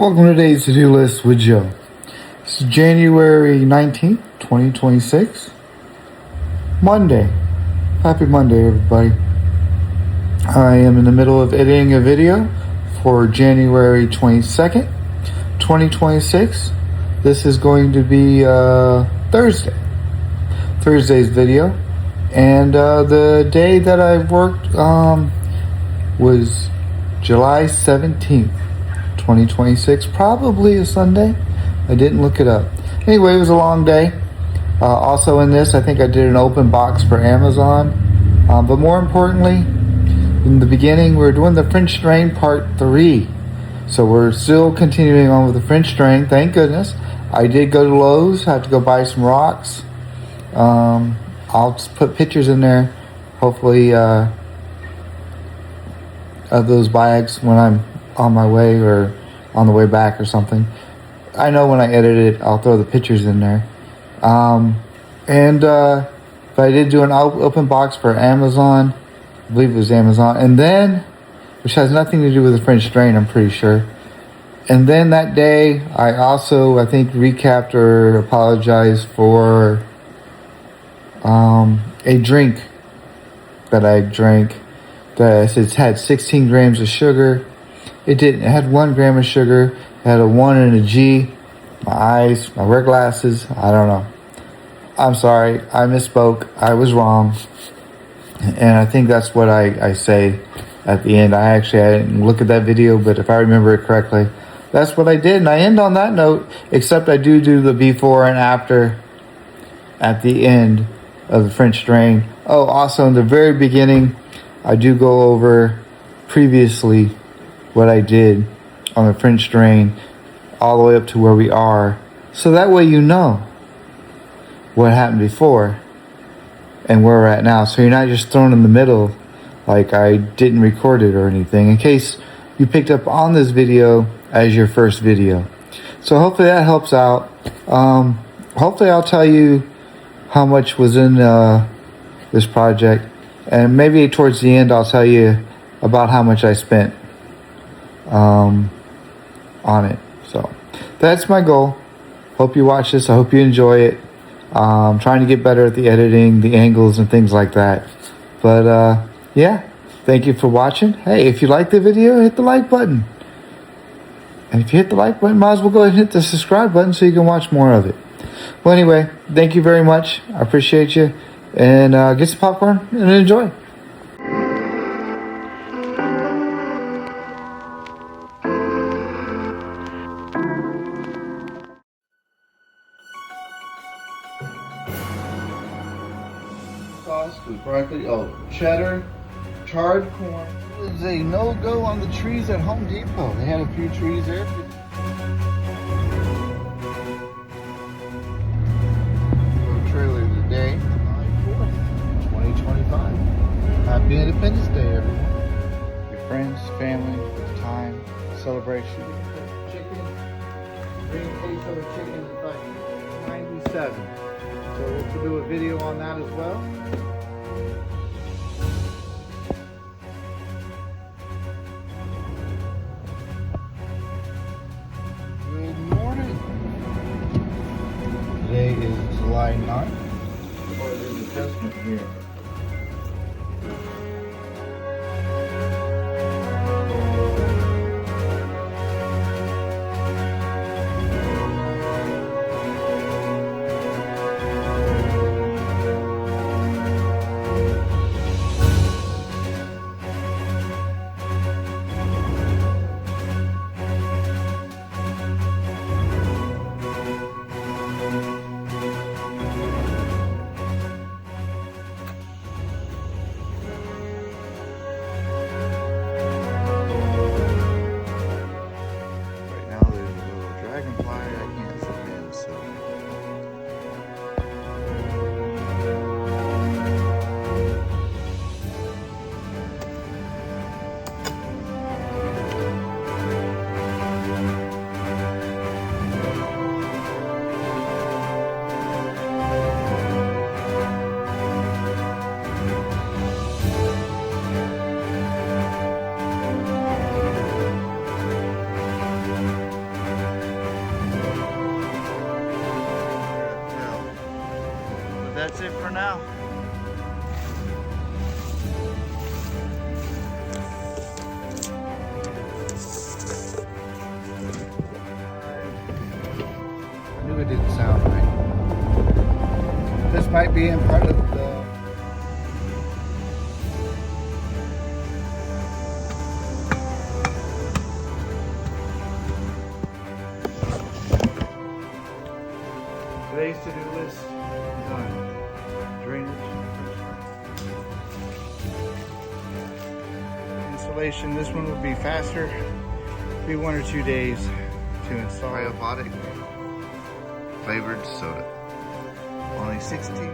Welcome to today's to-do list with Joe. It's January 19th, 2026. Monday. Happy Monday, everybody. I am in the middle of editing a video for January 22nd, 2026. This is going to be Thursday's video. And the day that I worked was July 17th. 2026, probably a Sunday. I didn't look it up. Anyway, it was a long day. Also in this, I think I did an open box for Amazon. But more importantly, in the beginning, we're doing the French Drain Part 3. So we're still continuing on with the French Drain, thank goodness. I did go to Lowe's, have to go buy some rocks. I'll just put pictures in there, hopefully, of those bags when I'm on my way or on the way back or something. I know when I edit it, I'll throw the pictures in there. But I did do an open box for Amazon. I believe it was Amazon. And then, which has nothing to do with the French Drain, I'm pretty sure. And then that day, I also, I think, recapped or apologized for a drink that I drank that it had 16 grams of sugar. It didn't. It had 1 gram of sugar. It had a 1 and a G. My eyes, my wear glasses. I don't know. I'm sorry. I misspoke. I was wrong. And I think that's what I say at the end. I didn't look at that video, but if I remember it correctly, that's what I did. And I end on that note, except I do the before and after at the end of the French Drain. Oh, also in the very beginning, I do go over previously what I did on the French Drain all the way up to where we are. So that way you know what happened before and where we're at now. So you're not just thrown in the middle like I didn't record it or anything, in case you picked up on this video as your first video. So hopefully that helps out. Hopefully I'll tell you how much was in this project. And maybe towards the end I'll tell you about how much I spent on it. So that's my goal. Hope you watch this. I hope you enjoy it. Trying to get better at the editing, the angles and things like that. But yeah, thank you for watching. Hey, if you like the video, hit the like button. And if you hit the like button, might as well go ahead and hit the subscribe button so you can watch more of it. Well, anyway, thank you very much. I appreciate you. And get some popcorn and enjoy. Sauce with broccoli, cheddar, charred corn. It was a no-go on the trees at Home Depot. They had a few trees there. Trailer today, July 4th, 2025. Happy Independence Day, everyone. Your friends, family, time, celebration. Chicken, green queso chicken is like 97. So we'll do a video on that as well. Good morning. Today is July 9th. Or there's an adjustment here. it for now. I knew it didn't sound right. This might be in part of the today's to-do list is on drainage, installation. This one will be faster, be 1 or 2 days to install. Probiotic flavored soda, only 16.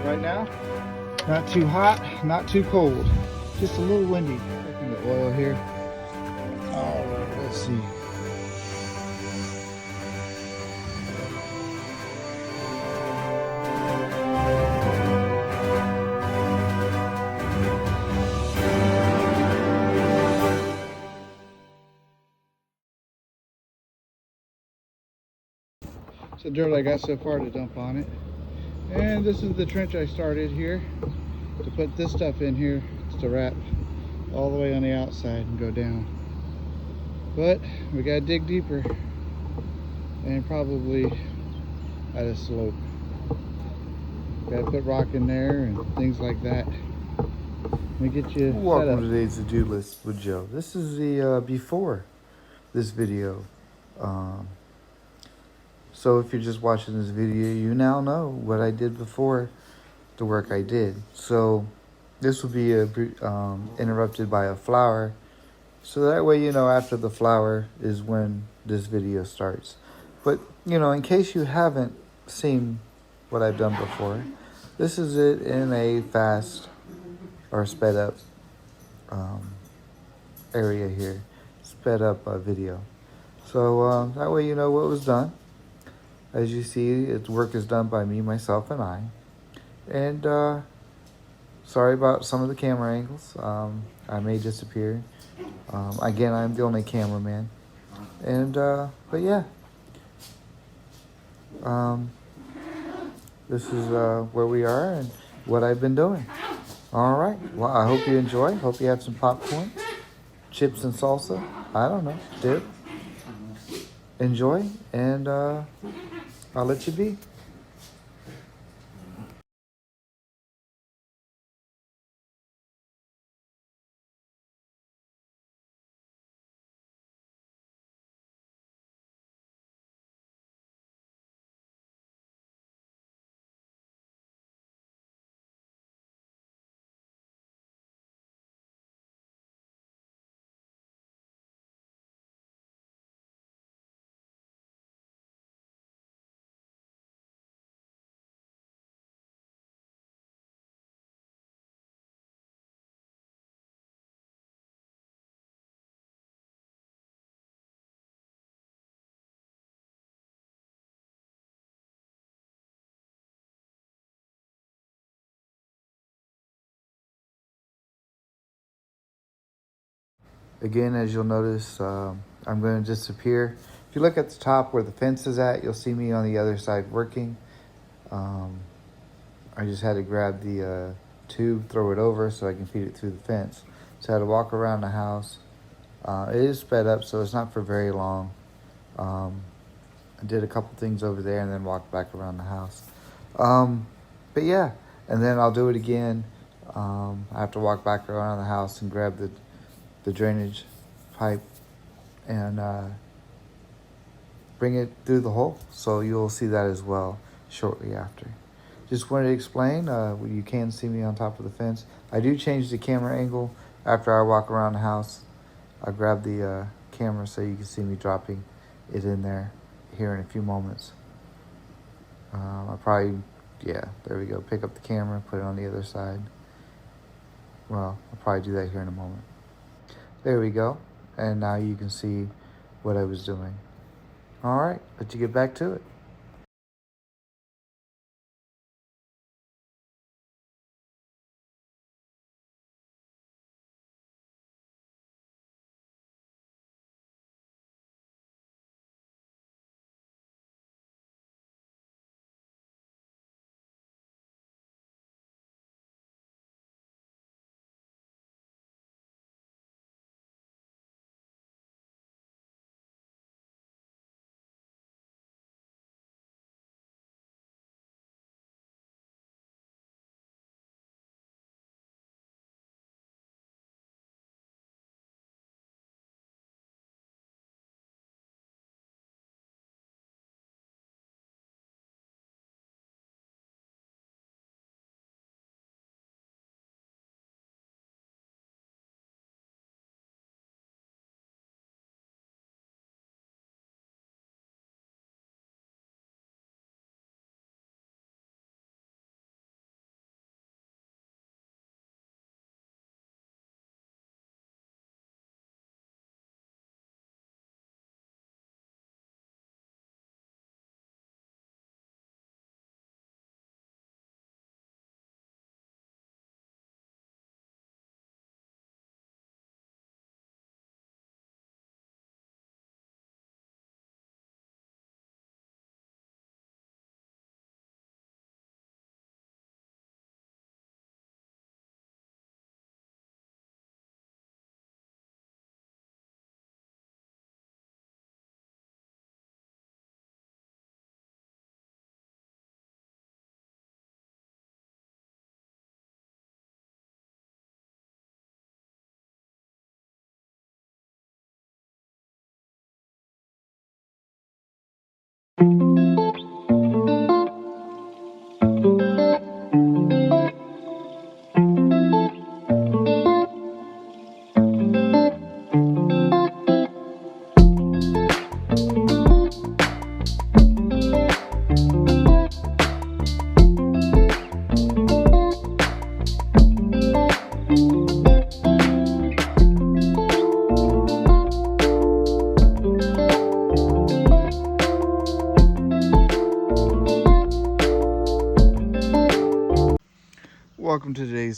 Right now, not too hot, not too cold, just a little windy. Checking the oil here. All right, let's see. So dirt I got so far to dump on it. And this is the trench I started here to put this stuff in here to wrap all the way on the outside and go down. But we gotta dig deeper and probably at a slope. Gotta put rock in there and things like that. Let me get you welcome to today's to-do list with Joe. This is the before this video. So if you're just watching this video, you now know what I did before the work I did. So this will be interrupted by a flower. So that way, you know, after the flower is when this video starts. But, you know, in case you haven't seen what I've done before, this is it in a fast or sped up area here. Sped up video. So that way you know what was done. As you see, its work is done by me, myself, and I. And sorry about some of the camera angles. I may disappear. Again, I'm the only cameraman. And, but yeah. This is where we are and what I've been doing. All right. Well, I hope you enjoy. Hope you have some popcorn, chips and salsa. I don't know. Dip. Enjoy. And I'll let you be. Again, as you'll notice, I'm going to disappear. If you look at the top where the fence is at, you'll see me on the other side working. I just had to grab the tube, throw it over so I can feed it through the fence. So I had to walk around the house. It is sped up, so it's not for very long. I did a couple things over there and then walked back around the house. But yeah, and then I'll do it again. I have to walk back around the house and grab the drainage pipe and bring it through the hole. So you'll see that as well shortly after. Just wanted to explain, you can see me on top of the fence. I do change the camera angle after I walk around the house. I grab the camera so you can see me dropping it in there here in a few moments. I'll probably, yeah, there we go. Pick up the camera, put it on the other side. Well, I'll probably do that here in a moment. There we go. And now you can see what I was doing. All right, let you get back to it.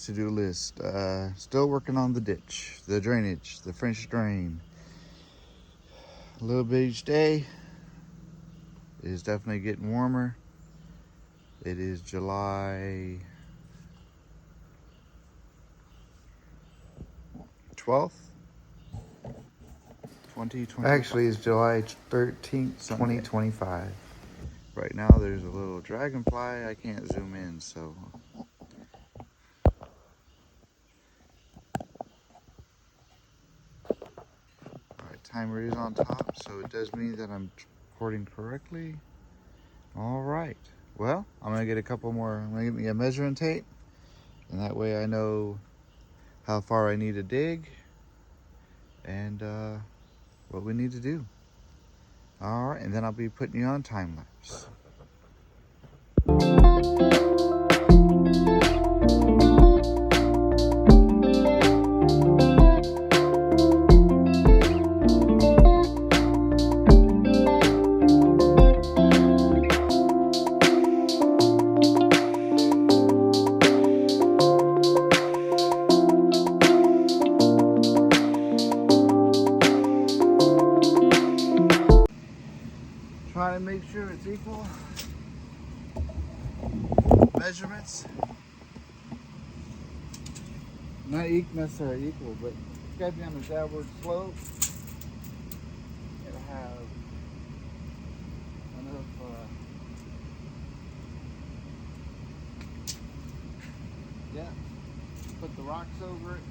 today's to-do list. Still working on the ditch, the drainage, the French drain. A little bit each day. It is definitely getting warmer. It is July 12th, 2020. Actually, it's July 13th, 2025. Right now, there's a little dragonfly. I can't zoom in, so. Alright, timer is on top, so it does mean that I'm recording correctly. Alright, well, I'm gonna get a couple more. I'm gonna get me a measuring tape, and that way I know how far I need to dig and what we need to do. Alright, and then I'll be putting you on time lapse. Trying to make sure it's equal measurements. Not necessarily equal, but it's got to be on the downward slope. It'll have enough yeah, put the rocks over it.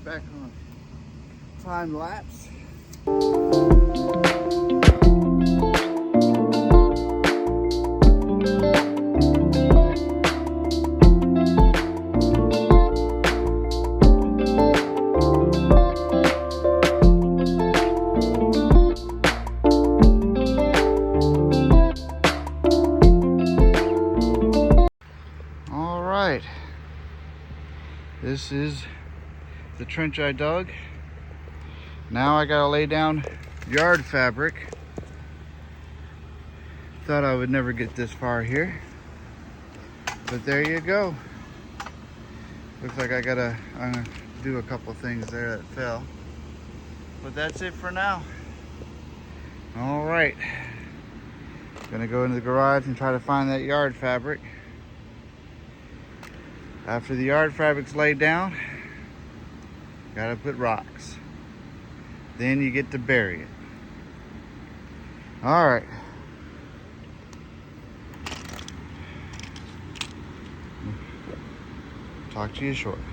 Back on time lapse. All right, this is the trench I dug. Now I gotta lay down yard fabric. Thought I would never get this far here, but there you go. Looks like I'm gonna do a couple things there that fell, but that's it for now. All right, gonna go into the garage and try to find that yard fabric. After the yard fabric's laid down, gotta put rocks. Then you get to bury it. All right. Talk to you shortly.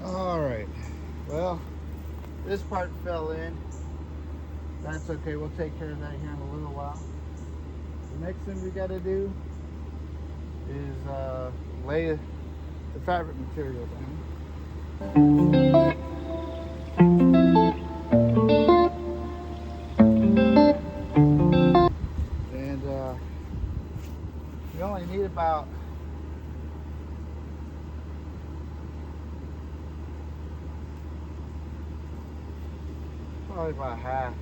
Alright, well, this part fell in. That's okay, we'll take care of that here in a little while. The next thing we gotta do is lay the fabric material down. And we only need about probably about half.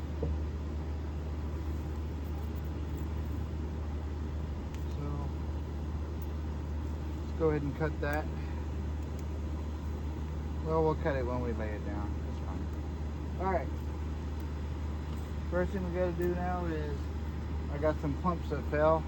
So let's go ahead and cut that. Well, we'll cut it when we lay it down. That's fine. All right. First thing we got to do now is I got some pumps that fell.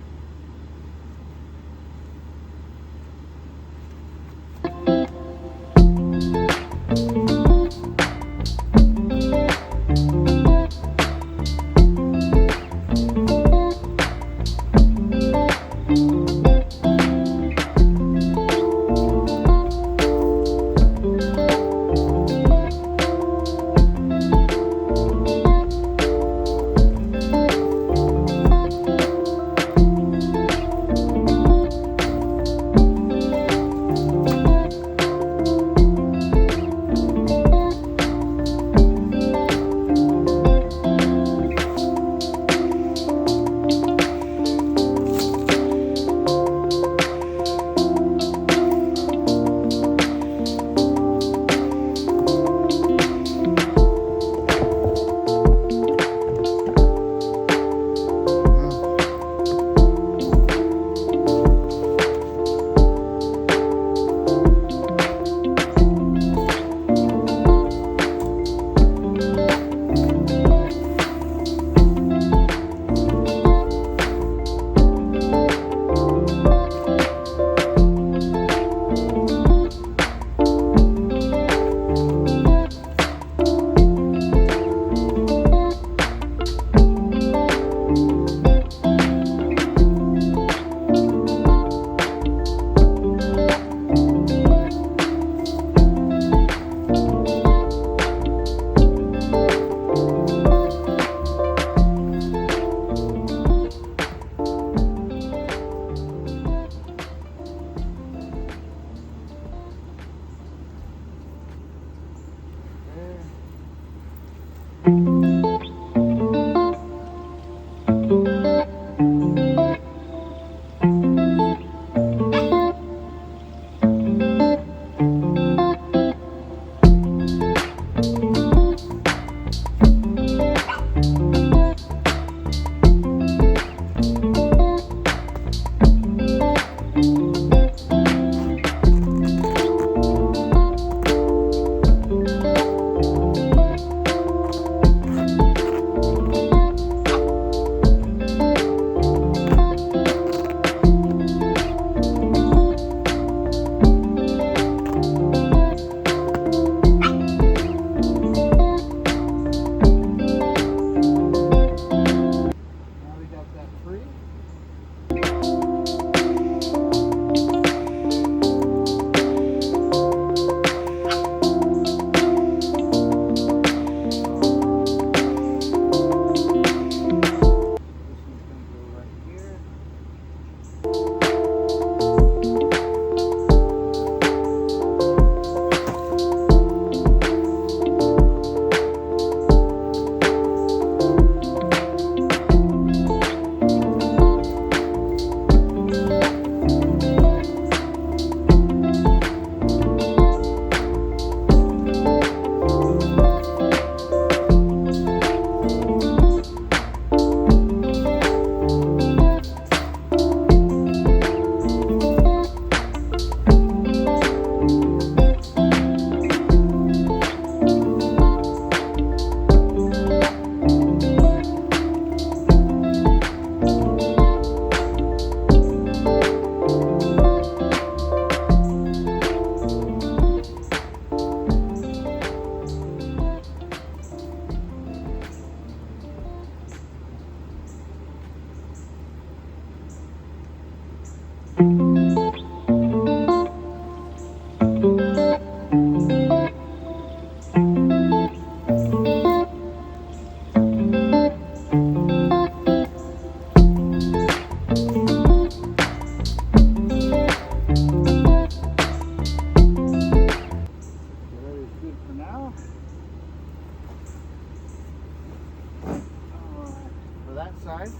drive.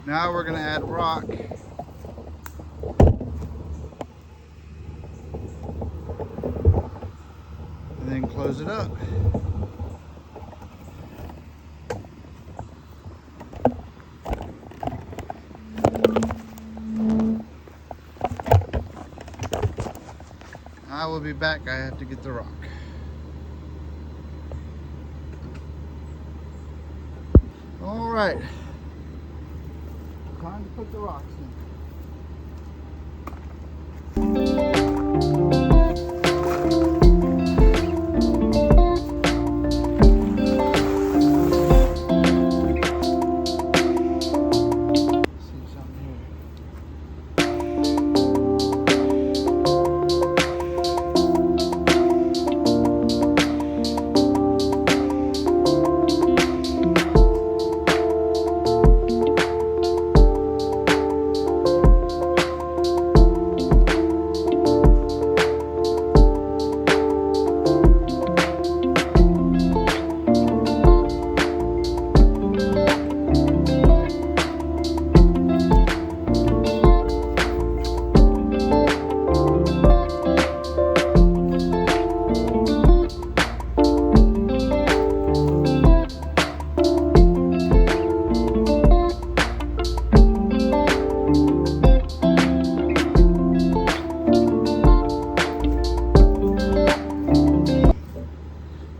Now we're gonna add rock. And then close it up. I will be back. I have to get the rock. All right. Time to put the rocks in. See something here.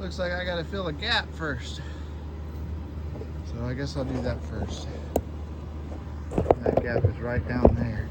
Looks like I gotta fill a gap first. So I guess I'll do that first. That gap is right down there.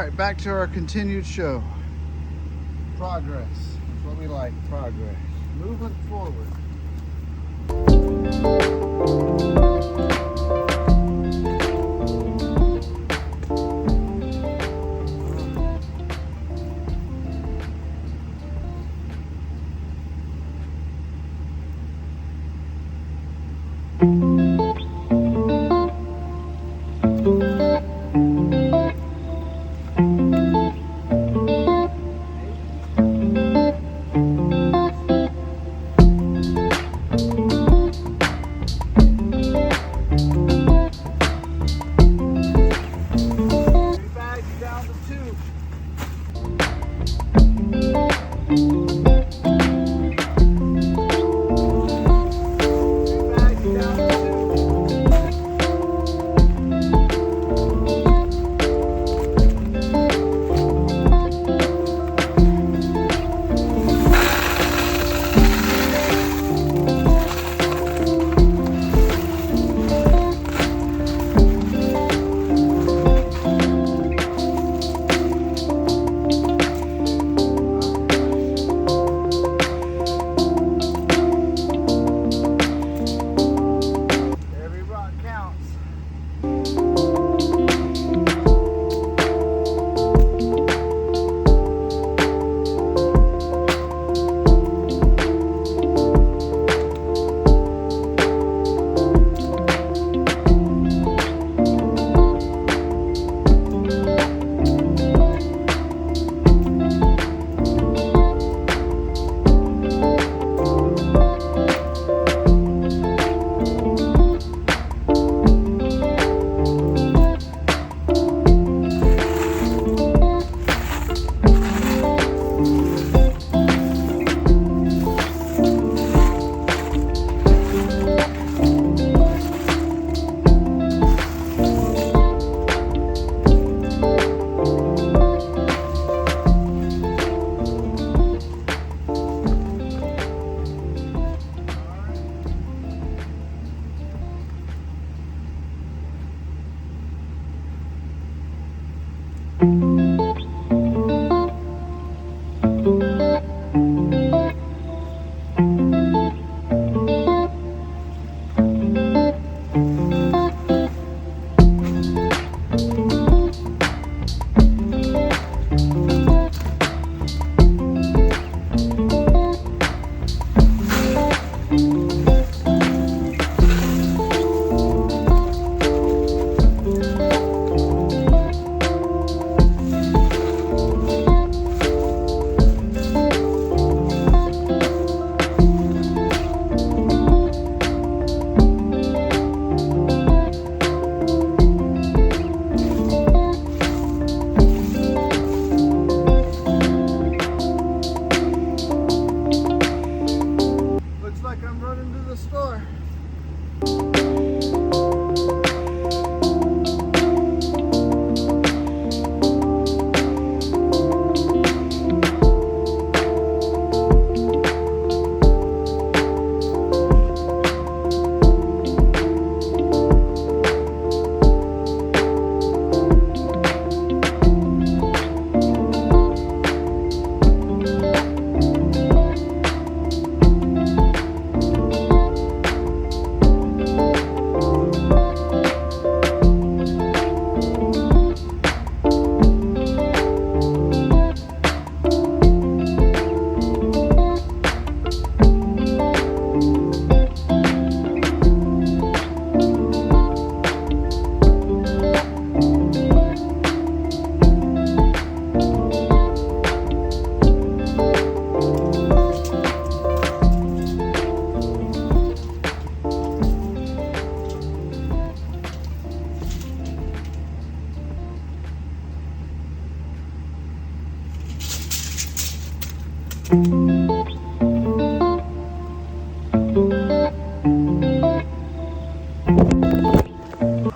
right, back to our continued show. Progress. That's what we like, progress. Moving forward.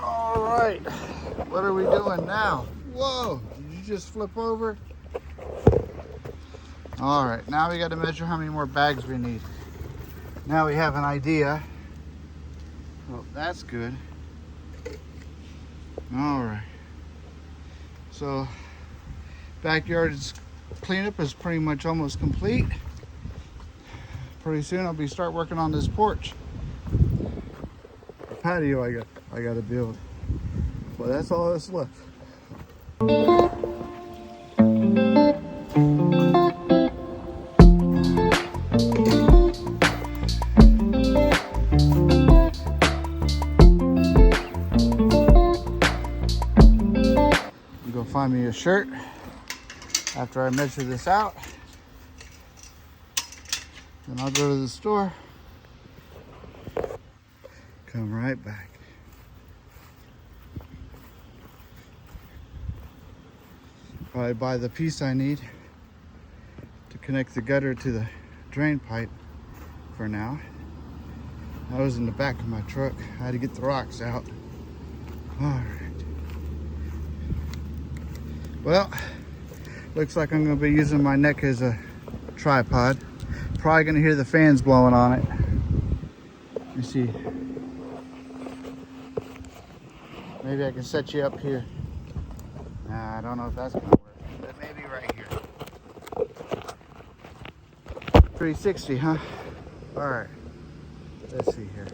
All right, what are we doing now? Whoa, did you just flip over? All right, now we got to measure how many more bags we need. Now we have an idea. Well, that's good. All right, so Backyard's cleanup is pretty much almost complete. Pretty soon I'll be start working on this porch. The patio I got to build. Well, that's all that's left. Go find me a shirt after I measure this out. Then I'll go to the store. Come right back. Probably buy the piece I need to connect the gutter to the drain pipe for now. I was in the back of my truck. I had to get the rocks out. All right. Well, looks like I'm gonna be using my neck as a tripod. Probably gonna hear the fans blowing on it. Let me see. Maybe I can set you up here. Nah, I don't know if that's gonna work, but maybe right here. 360, huh? All right, let's see here.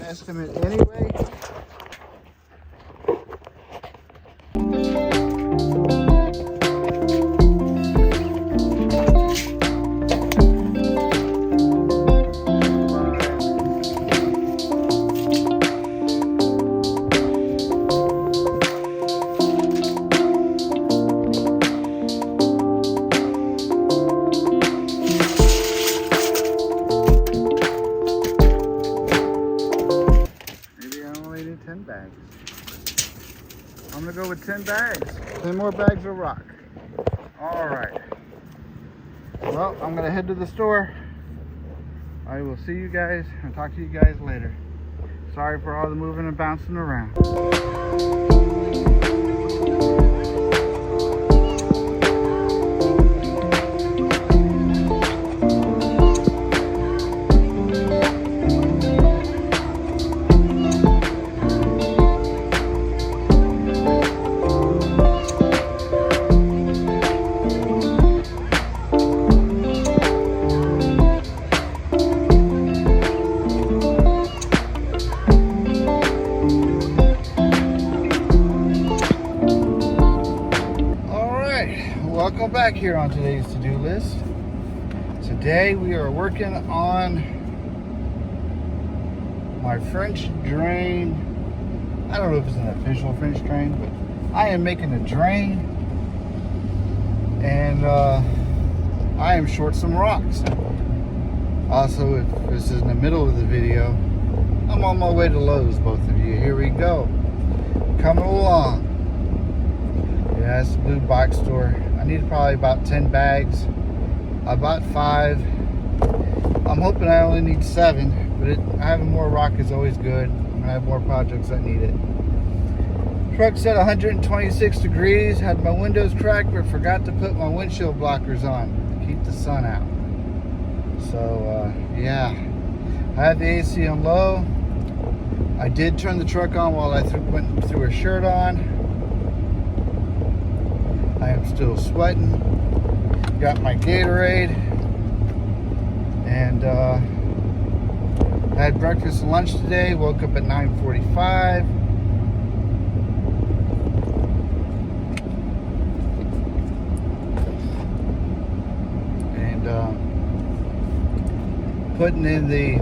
Estimate anyway. I'm gonna go with 10 bags. 10 more bags of rock. All right. Well, I'm gonna head to the store. I will see you guys and talk to you guys later. Sorry for all the moving and bouncing around. Welcome back here on today's to-do list. Today we are working on my French drain. I don't know if it's an official French drain, but I am making a drain, and I am short some rocks. Also, if this is in the middle of the video, I'm on my way to Lowe's, both of you. Here we go. Coming along. Yeah, it's the blue box store. I need probably about 10 bags. I bought 5. I'm hoping I only need 7, but having more rock is always good. I have more projects that need it. Truck's at 126 degrees. Had my windows cracked, but forgot to put my windshield blockers on to keep the sun out. So, yeah. I had the AC on low. I did turn the truck on while I went threw a shirt on. I am still sweating. Got my Gatorade, and I had breakfast and lunch today. Woke up at 9:45. And putting in the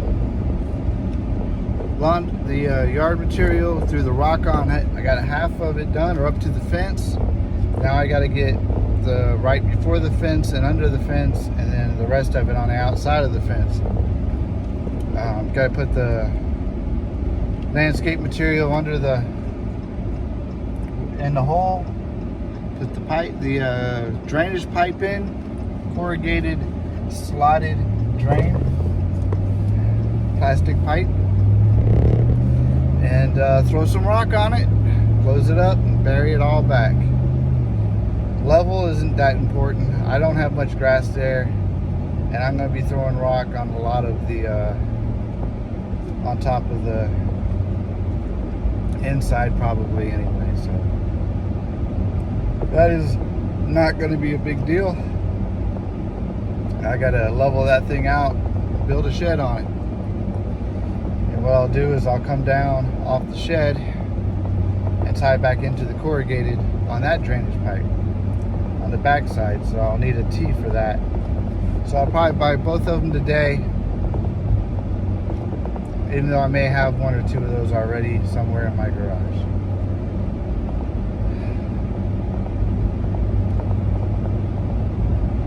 yard material through the rock on it. I got half of it done, or up to the fence. Now I got to get the right before the fence and under the fence, and then the rest of it on the outside of the fence. Got to put the landscape material under in the hole. Put the pipe, the drainage pipe in, corrugated, slotted drain, plastic pipe, and throw some rock on it. close it up and bury it all back. Level isn't that important. I don't have much grass there, and I'm going to be throwing rock on a lot of the on top of the inside probably anyway, so that is not going to be a big deal. I got to level that thing out, build a shed on it. And what I'll do is I'll come down off the shed and tie back into the corrugated on that drainage pipe on the back side, so I'll need a T for that. So I'll probably buy both of them today, even though I may have one or two of those already somewhere in my garage.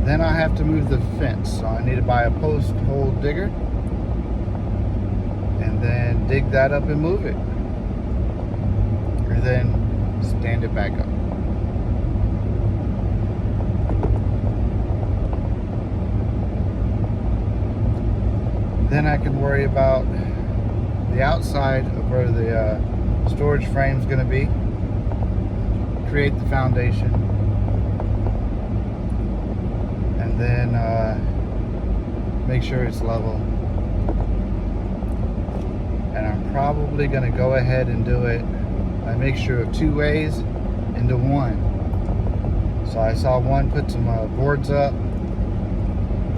Then I have to move the fence, so I need to buy a post hole digger and then dig that up and move it, and then stand it back up. Then I can worry about the outside of where the storage frame is going to be, create the foundation, and then make sure it's level. And I'm probably going to go ahead and do it a mixture of 2 ways into one. So I saw one put some boards up,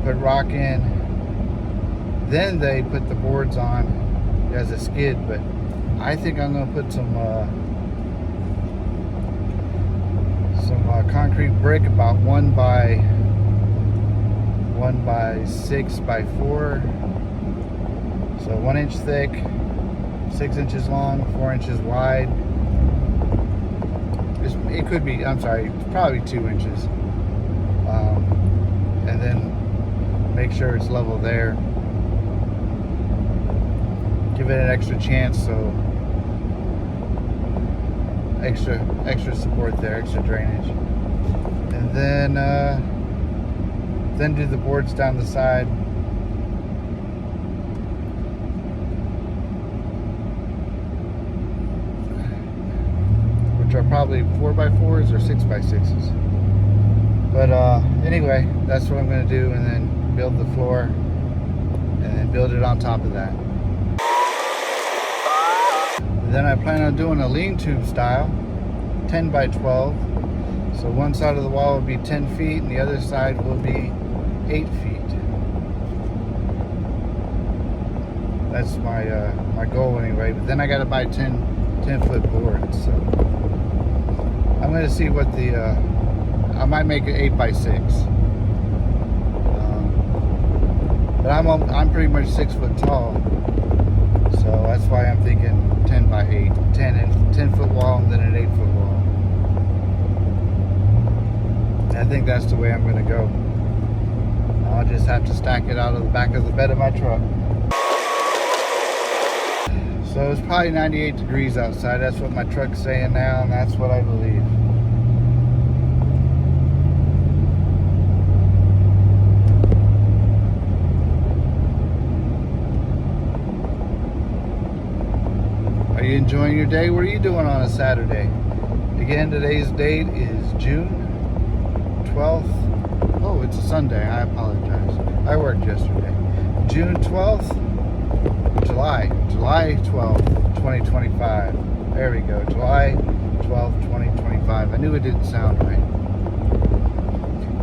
put rock in, then they put the boards on as a skid, but I think I'm going to put some concrete brick about 1 by 6 by 4, so 1 inch thick, 6 inches long, 4 inches wide. It could be, I'm sorry, probably 2 inches, and then make sure it's level there. Give it an extra chance, so extra support there, extra drainage, and then do the boards down the side. Which are probably 4x4s or 6x6s. But anyway, that's what I'm going to do, and then build the floor, and then build it on top of that. Then I plan on doing a lean-to style, 10 by 12. So one side of the wall will be 10 feet and the other side will be 8 feet. That's my my goal anyway. But then I got to buy 10-foot boards. So I'm going to see what the I might make it 8 by 6. But I'm pretty much 6 foot tall. So that's why I'm thinking 10 by 8, 10 foot wall and then an 8 foot wall. And I think that's the way I'm going to go. I'll just have to stack it out of the back of the bed of my truck. So it's probably 98 degrees outside. That's what my truck's saying now, and that's what I believe. Are you enjoying your day? What are you doing on a Saturday? Again, today's date is June 12th. Oh, it's a Sunday. I apologize. I worked yesterday. June 12th. July 12th, 2025. There we go. July 12th, 2025. I knew it didn't sound right.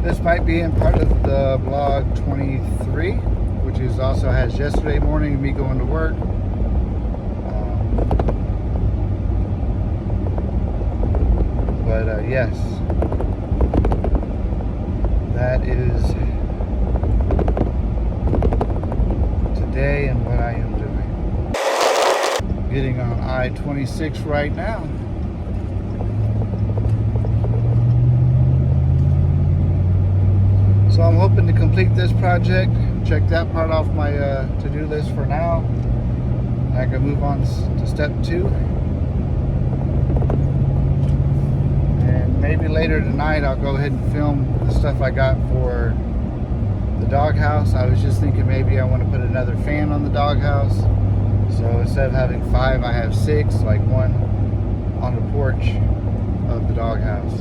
This might be in part of the vlog 23, which is also has yesterday morning, me going to work. But yes, that is today and what I am doing. Getting on I-26 right now. So I'm hoping to complete this project, check that part off my to-do list for now. I can move on to step 2. Maybe later tonight I'll go ahead and film the stuff I got for the doghouse. I was just thinking maybe I want to put another fan on the doghouse. So instead of having 5, I have 6, like one on the porch of the doghouse.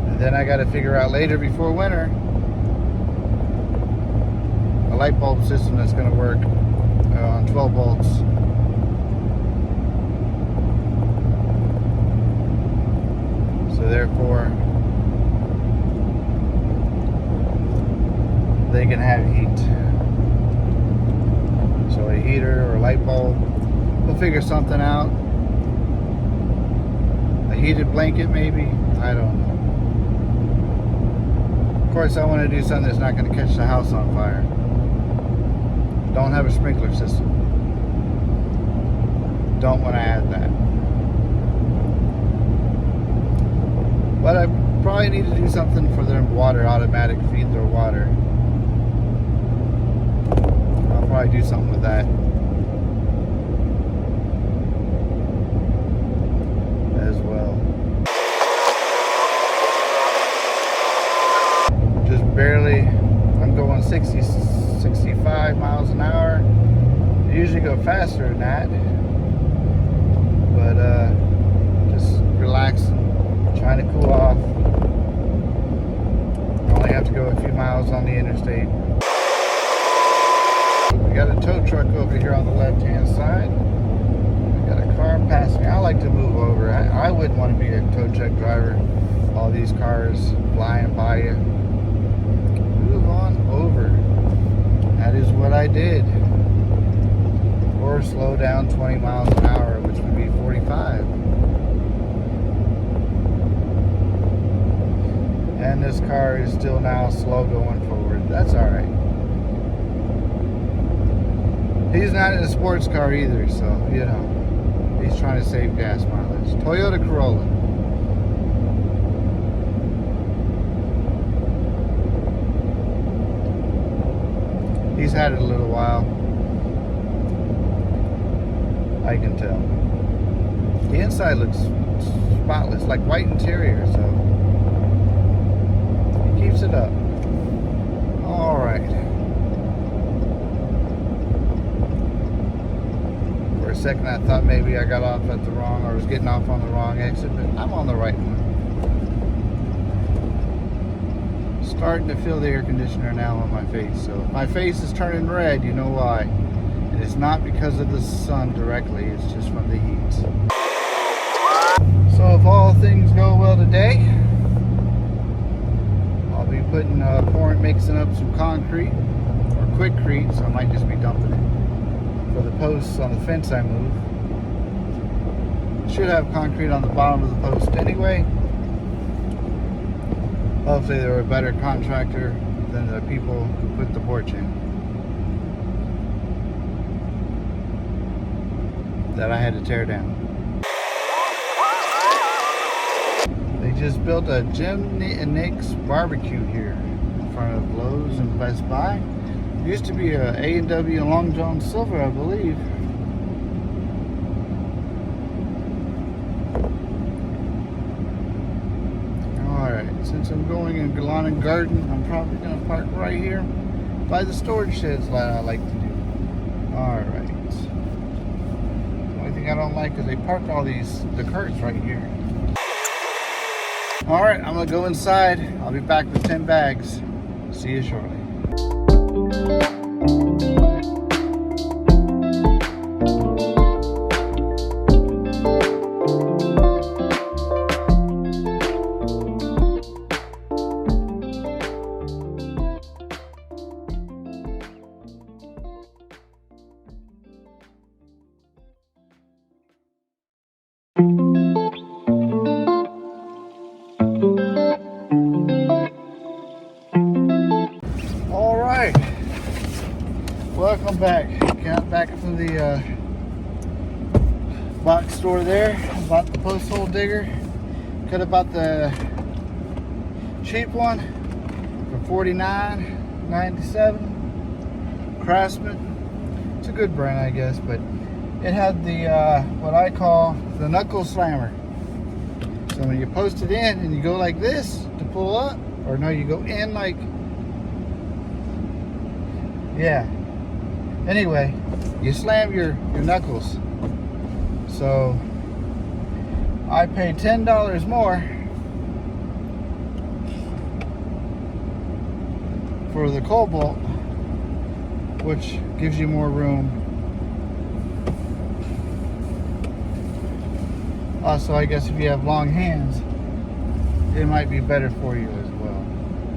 And then I got to figure out later before winter a light bulb system that's going to work on 12 volts. So therefore, they can have heat. So a heater or a light bulb, we'll figure something out. A heated blanket maybe, I don't know. Of course I want to do something that's not going to catch the house on fire. Don't have a sprinkler system. Don't want to add that. But I probably need to do something for their water, automatic feed their water. I'll probably do something with that as well. Just barely, I'm going 60, 65 miles an hour. I usually go faster than that. But just relaxing, trying to cool off. I only have to go a few miles on the interstate. We got a tow truck over here on the left-hand side. We got a car passing me. I like to move over. I wouldn't want to be a tow truck driver. All these cars flying by you. Move on over. That is what I did. Or slow down 20 miles an hour, which would be 45. And this car is still now slow going forward. That's alright. He's not in a sports car either, so, you know, he's trying to save gas mileage. Toyota Corolla. He's had it a little while. I can tell. The inside looks spotless, like white interior, so he keeps it up. Alright. For a second I thought maybe I got off at the wrong, or was getting off on the wrong exit, but I'm on the right one. Starting to feel the air conditioner now on my face, so if my face is turning red, you know why. And it's not because of the sun directly, it's just from the heat. So if all things go well today, I'll be mixing up some concrete or quickcrete, so I might just be dumping it for the posts on the fence I moved. Should have concrete on the bottom of the post anyway. Hopefully they're a better contractor than the people who put the porch in that I had to tear down. They just built a Jim and Nick's barbecue here in front of Lowe's and Best Buy. It used to be a A&W and Long John Silver, I believe. Alright, since I'm going in Lawn & Garden, I'm probably going to park right here by the storage sheds like I like to do. Alright. The only thing I don't like is they park all the carts right here. Alright, I'm going to go inside. I'll be back with 10 bags. See you shortly. Alright, welcome back. Got back from the box store there. Bought the post hole digger. Could have bought the cheap one for $49.97. Craftsman. It's a good brand, I guess, but it had the what I call the knuckle slammer. So when you post it in and you go like this to pull up, or no, you go in like, yeah, Anyway, you slam your knuckles. So I paid $10 more for the Cobalt, which gives you more room. Also, I guess if you have long hands, it might be better for you as well.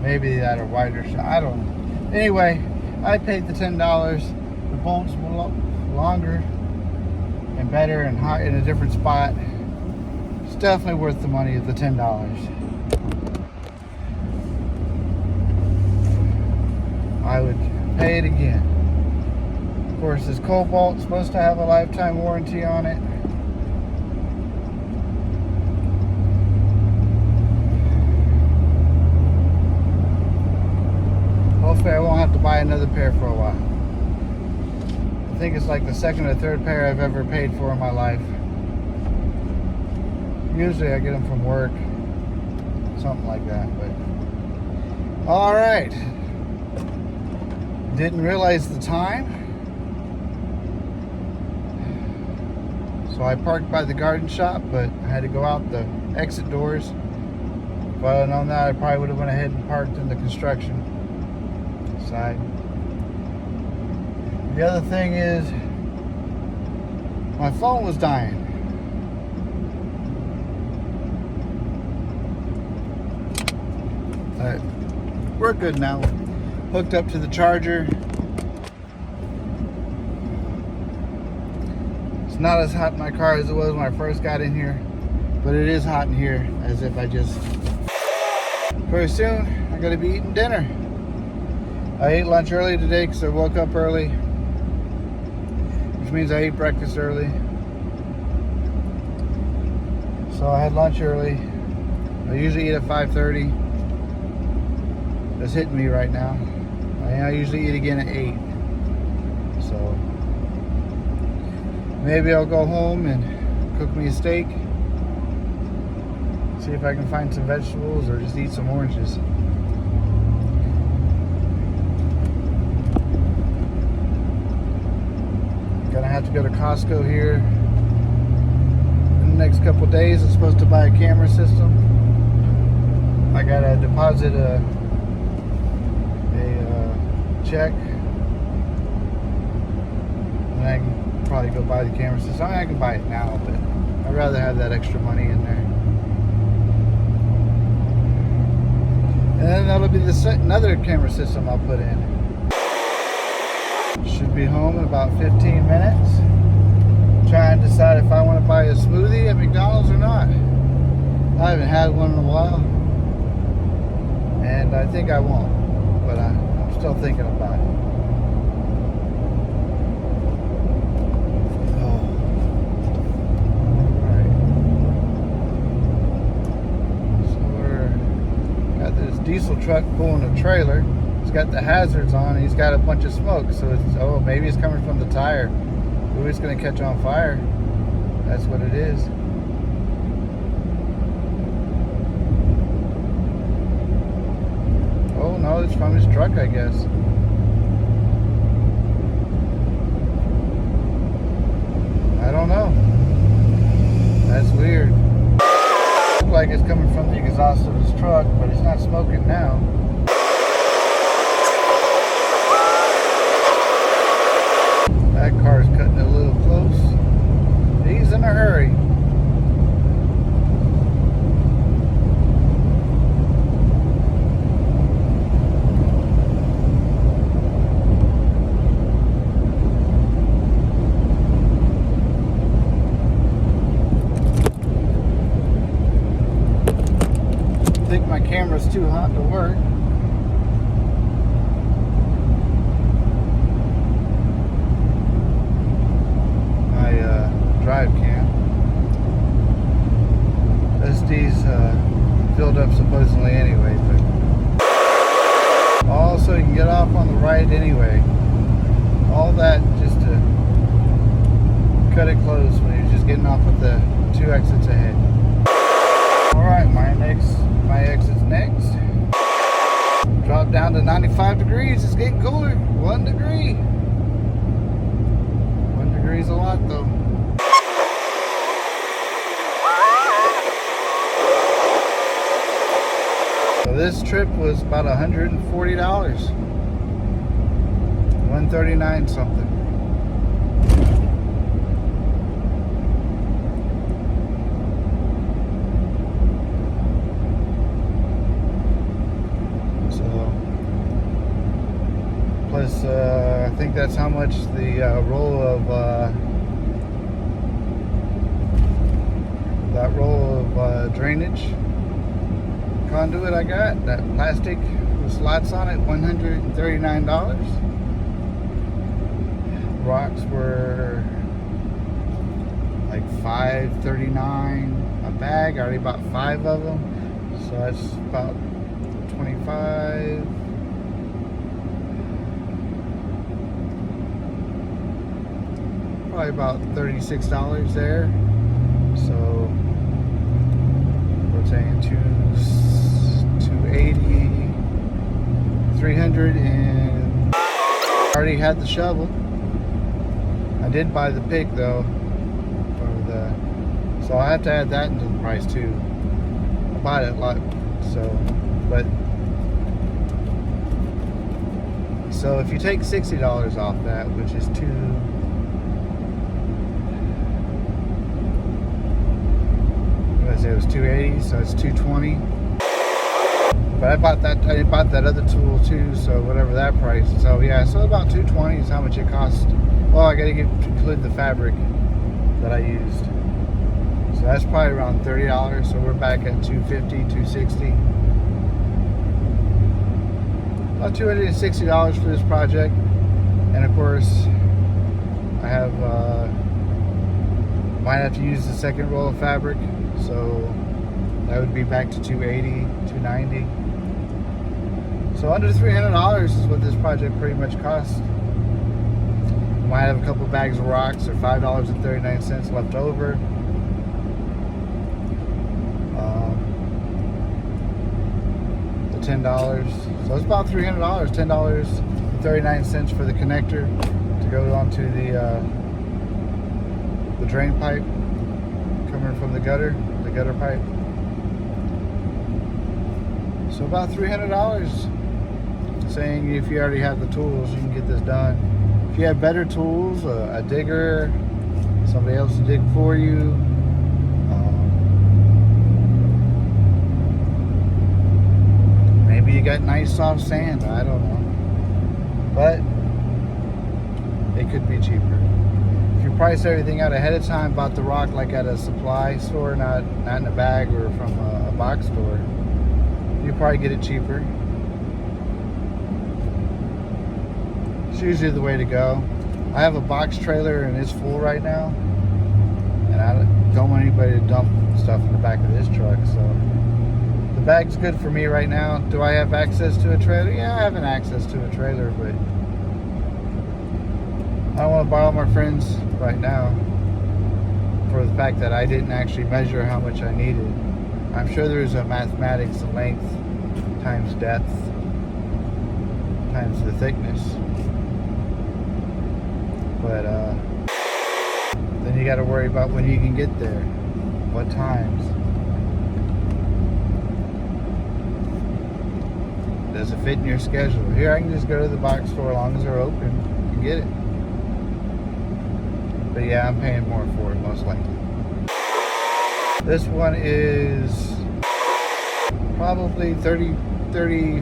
Maybe that or wider shot. I don't know. Anyway, I paid the $10. The bolts were longer and better and hot in a different spot. It's definitely worth the money of the $10. I would pay it again. Of course, this Cobalt's supposed to have a lifetime warranty on it. Hopefully I won't have to buy another pair for a while. I think it's like the second or third pair I've ever paid for in my life. Usually I get them from work, something like that. But all right, didn't realize the time, so I parked by the garden shop, but I had to go out the exit doors. If I had known that, I probably would have went ahead and parked in the construction side. The other thing is, my phone was dying. But we're good now. Hooked up to the charger. It's not as hot in my car as it was when I first got in here, but it is hot in here, as if I just... Very soon, I'm gonna be eating dinner. I ate lunch early today because I woke up early, which means I ate breakfast early. So I had lunch early. I usually eat at 5:30. That's hitting me right now. I usually eat again at 8. So maybe I'll go home and cook me a steak. See if I can find some vegetables or just eat some oranges. Gonna have to go to Costco here in the next couple days. I'm supposed to buy a camera system. I gotta deposit a check, and I can probably go buy the camera system. I can buy it now, but I'd rather have that extra money in there. And then that'll be another camera system I'll put in. Should be home in about 15 minutes. Try and decide if I want to buy a smoothie at McDonald's or not. I haven't had one in a while, and I think I won't, but I'm still thinking about it. Oh. Alright. So we're got this diesel truck pulling a trailer. He's got the hazards on. He's got a bunch of smoke, so it's, oh, maybe it's coming from the tire. Ooh, it's gonna catch on fire. That's what it is. Oh no, it's from his truck, I guess. I don't know. That's weird. Looks like it's coming from the exhaust of his truck, but it's not smoking now. That car's cutting it a little close. He's in a hurry. I think my camera's too hot to work. Drive cam. SD's filled up supposedly anyway, but also you can get off on the right anyway. All that just to cut it close when you're just getting off with the 2 exits ahead. Alright, my exit's next. Drop down to 95 degrees. It's getting cooler. 1 degree. varies a lot though. So this trip was about $140. $139 something. Plus, I think that's how much the roll of drainage conduit I got. That plastic with slots on it, $139. Rocks were like $5.39 a bag. I already bought 5 of them, so that's about 25. Probably about $36 there. So we're saying 280, 300, and I already had the shovel. I did buy the pick though, so I have to add that into the price too. I bought it a lot, so if you take $60 off that, which is it was 280, so it's 220. But I bought that other tool too, so whatever that price. So yeah, so about 220 is how much it cost. Well, I gotta include the fabric that I used. So that's probably around $30. So we're back at 250, 260. About $260 for this project. And of course, I have might have to use the second roll of fabric. So that would be back to 280, 290. So under $300 is what this project pretty much cost. Might have a couple bags of rocks or $5.39 left over. The $10. So it's about $300. $10.39 for the connector to go onto the drain pipe coming from the gutter pipe. So about $300. Saying if you already have the tools, you can get this done. If you have better tools, a digger, somebody else to dig for you, maybe you got nice soft sand, I don't know. But it could be cheaper. If you price everything out ahead of time, bought the rock like at a supply store, not in a bag or from a box store, you probably get it cheaper. It's usually the way to go. I have a box trailer and it's full right now, and I don't want anybody to dump stuff in the back of this truck, so the bag's good for me right now. Do I have access to a trailer? Yeah, I have an access to a trailer, but I don't want to borrow my friends right now for the fact that I didn't actually measure how much I needed. I'm sure there's a mathematics of length times depth times the thickness. But then you got to worry about when you can get there, what times. Does it fit in your schedule? Here, I can just go to the box store as long as they're open and get it. But yeah, I'm paying more for it most likely. This one is probably 30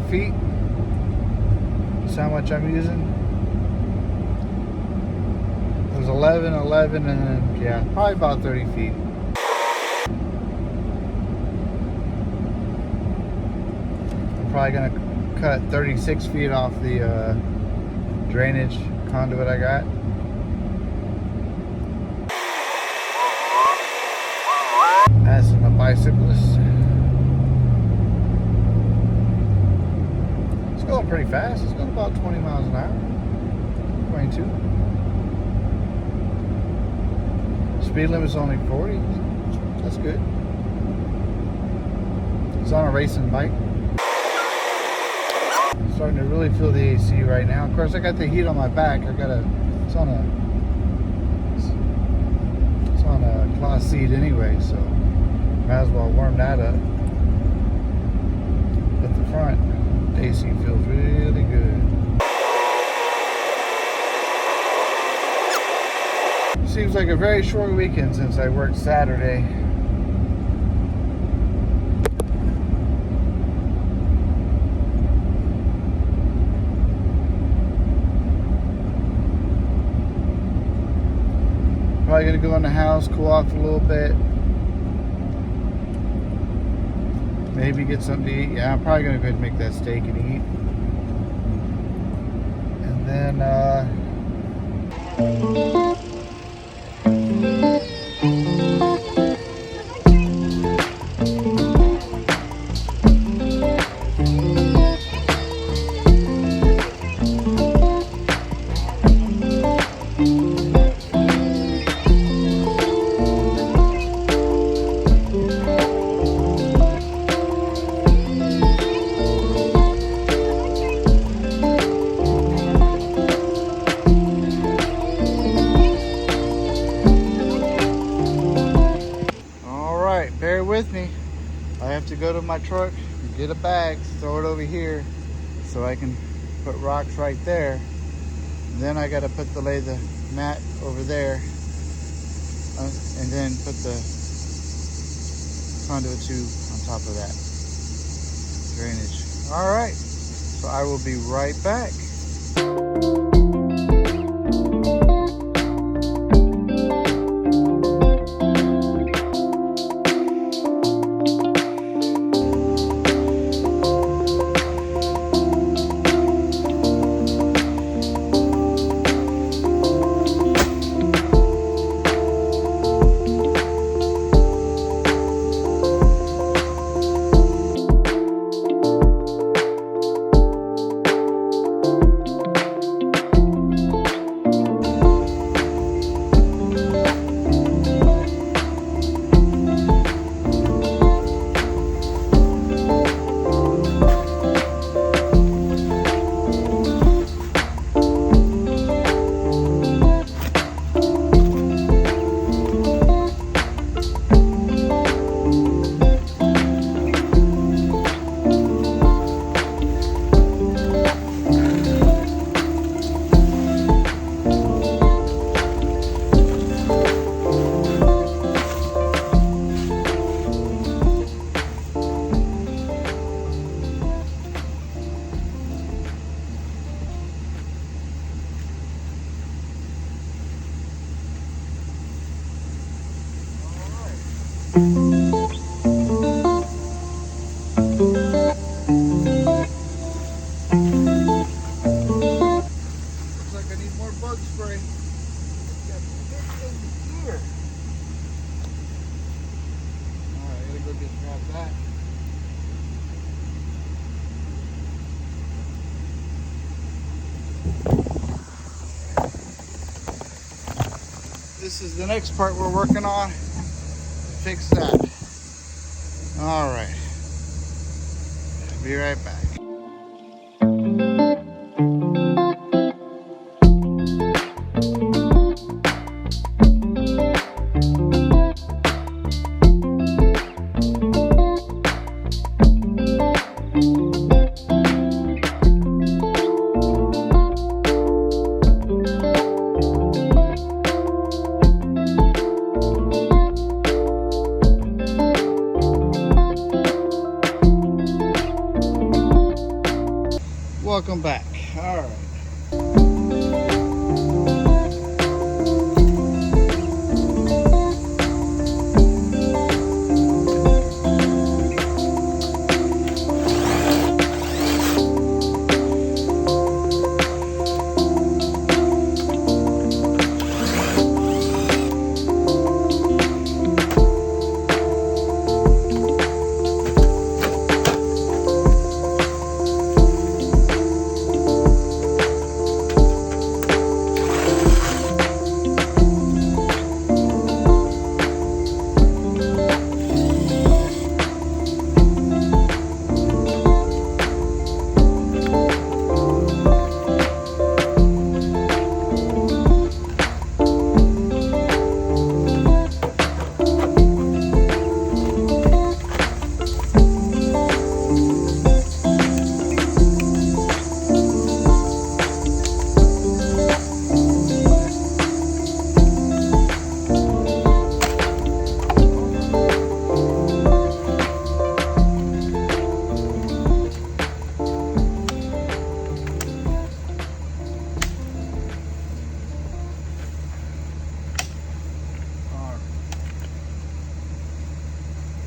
feet. That's how much I'm using. It was 11, and then, yeah, probably about 30 feet. I'm probably going to cut 36 feet off the drainage conduit I got. As a bicyclist. It's going pretty fast. It's going about 20 miles an hour. 22. Speed limit's only 40. That's good. It's on a racing bike. I'm starting to really feel the AC right now. Of course, I got the heat on my back. It's seat anyway, so might as well warm that up. But the front AC feels really good. Seems like a very short weekend since I worked Saturday. Probably gonna go in the house, cool off a little bit. Maybe get something to eat. Yeah, I'm probably gonna go ahead and make that steak and eat. And then bear with me. I have to go to my truck and get a bag, throw it over here so I can put rocks right there. And then I got to lay the mat over there and then put the conduit tube on top of that drainage. All right, so I will be right back. This is the next part we're working on. Fix that. All right. Be right back. Welcome back. All right.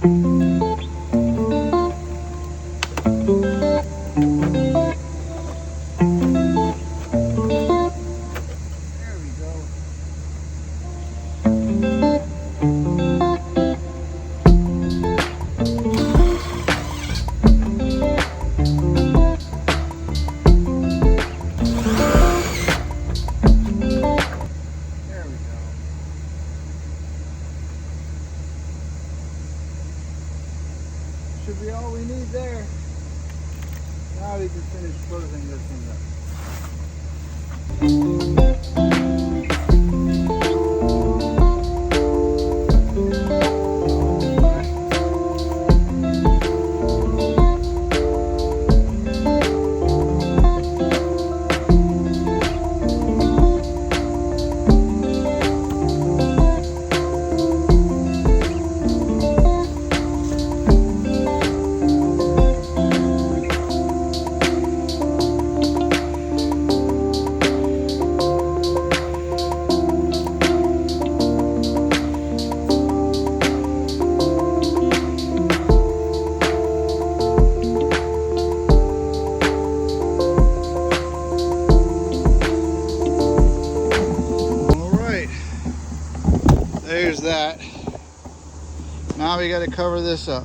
we go. There we go. Should be all we need there. Now we can finish closing this thing up. There's that. Now we got to cover this up.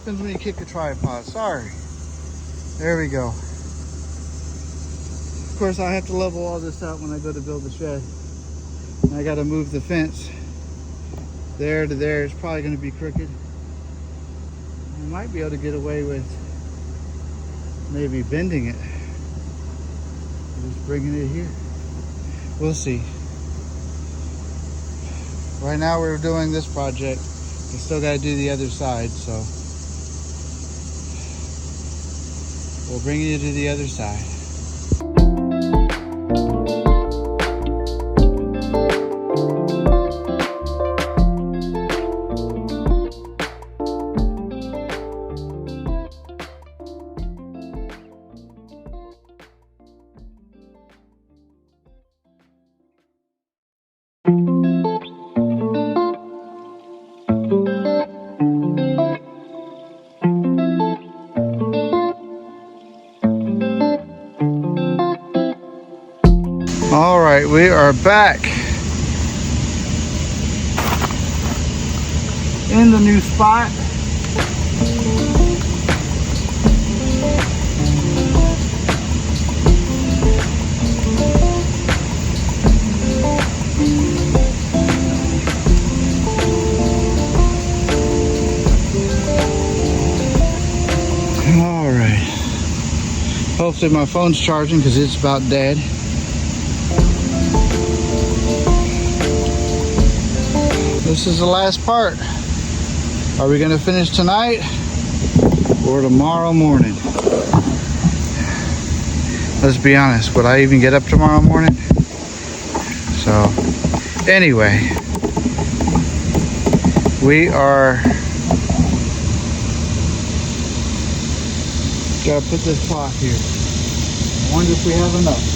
happens when you kick a tripod. Sorry. There we go. Of course, I have to level all this out when I go to build the shed. And I got to move the fence there to there. It's probably going to be crooked. I might be able to get away with maybe bending it. Just bringing it here. We'll see. Right now we're doing this project. We still got to do the other side, so we'll bring you to the other side. All right, we are back in the new spot. All right. Hopefully my phone's charging because it's about dead. This is the last part. Are we going to finish tonight or tomorrow morning? Let's be honest, would I even get up tomorrow morning? So, anyway, we are gotta put this clock here. I wonder if we have enough.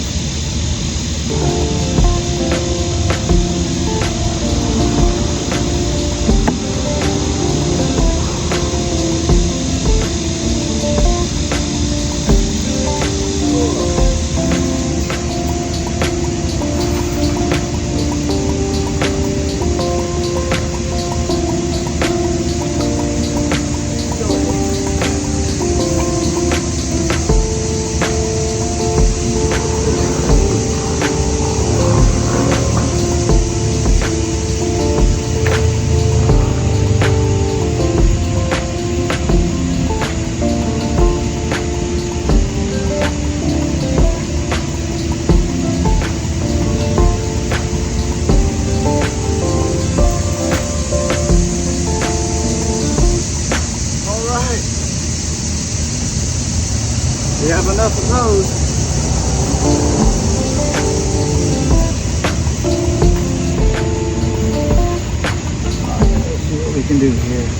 We have enough of those. Let's see what we can do here.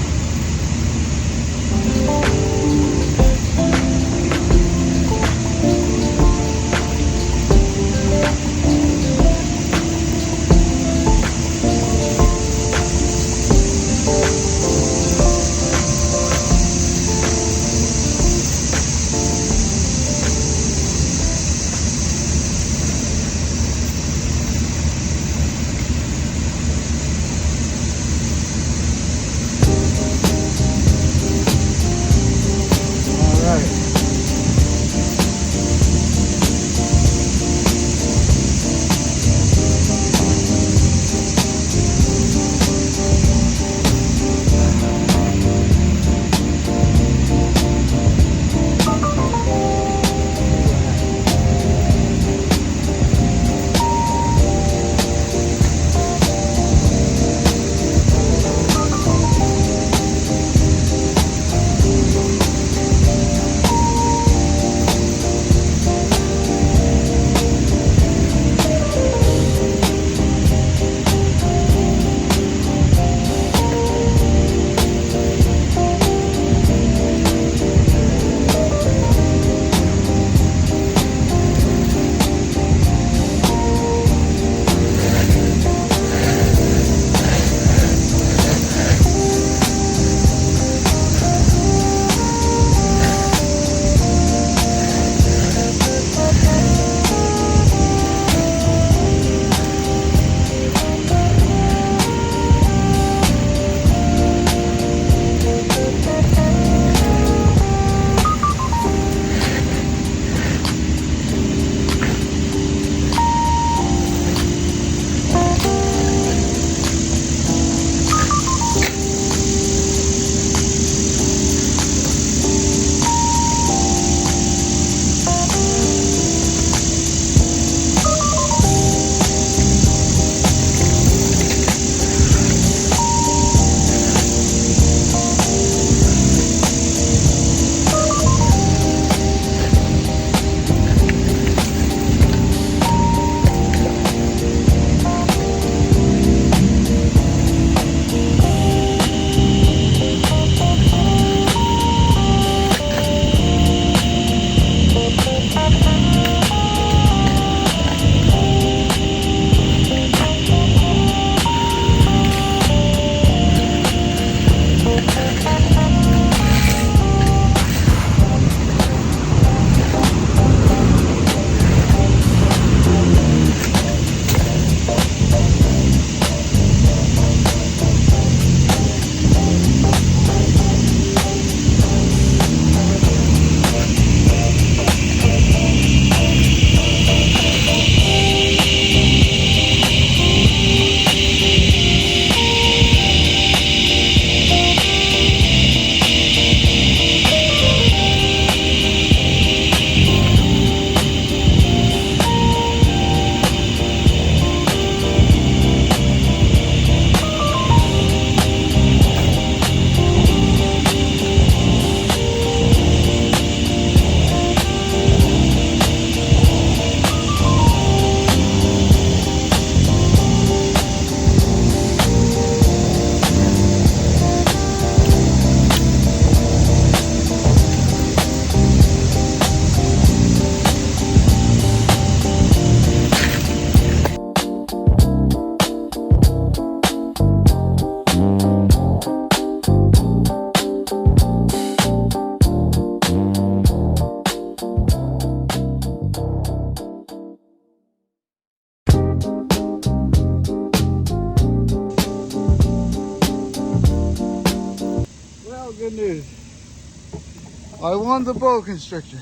I won the boa constrictor.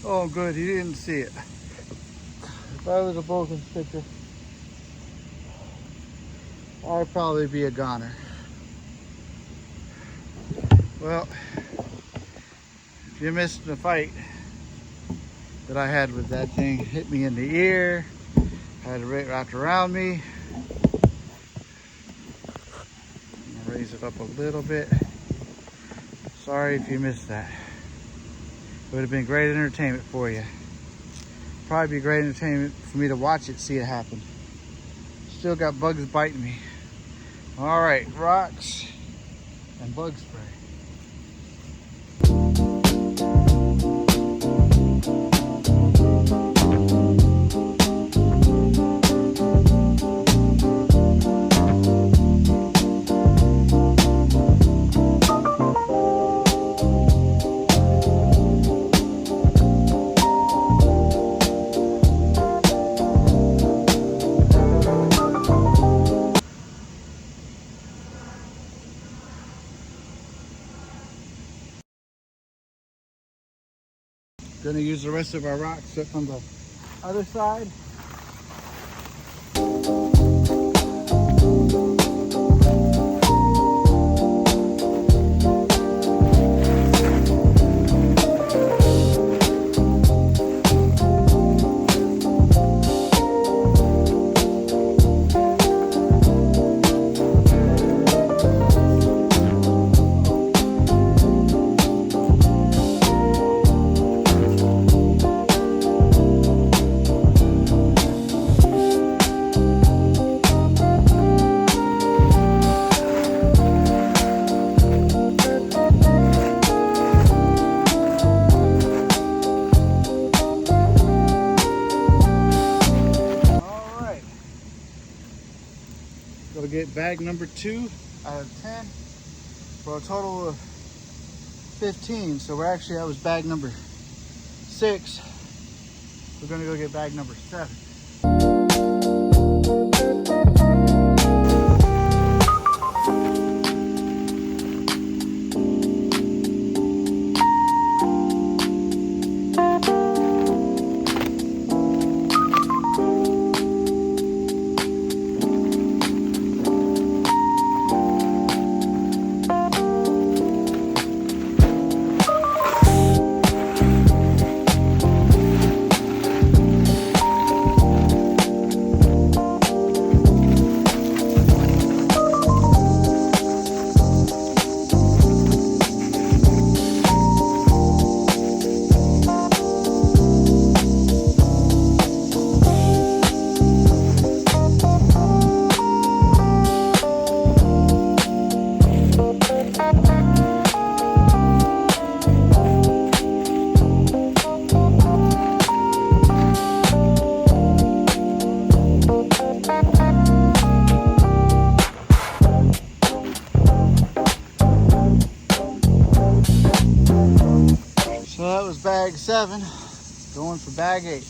Oh, good, you didn't see it. If I was a boa constrictor, I'd probably be a goner. Well, if you missed the fight that I had with that thing, hit me in the ear, had it wrapped around me. I'm gonna raise it up a little bit. Sorry if you missed that. It would have been great entertainment for you. Probably be great entertainment for me to watch it, see it happen. Still got bugs biting me. All right, rocks and bug spray. Gonna use the rest of our rocks from the other side. Gonna get bag number 2 out of 10 for a total of 15. So that was bag number 6. We're gonna go get bag number 7. So that was bag 7, going for bag 8.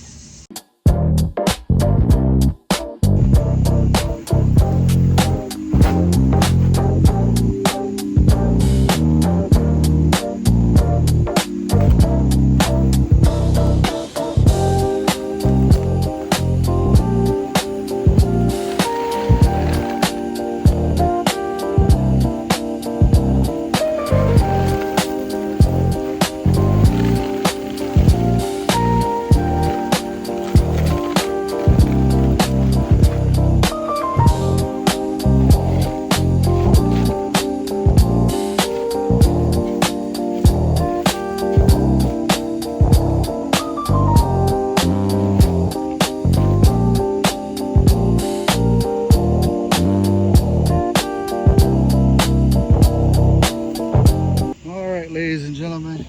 Ladies and gentlemen,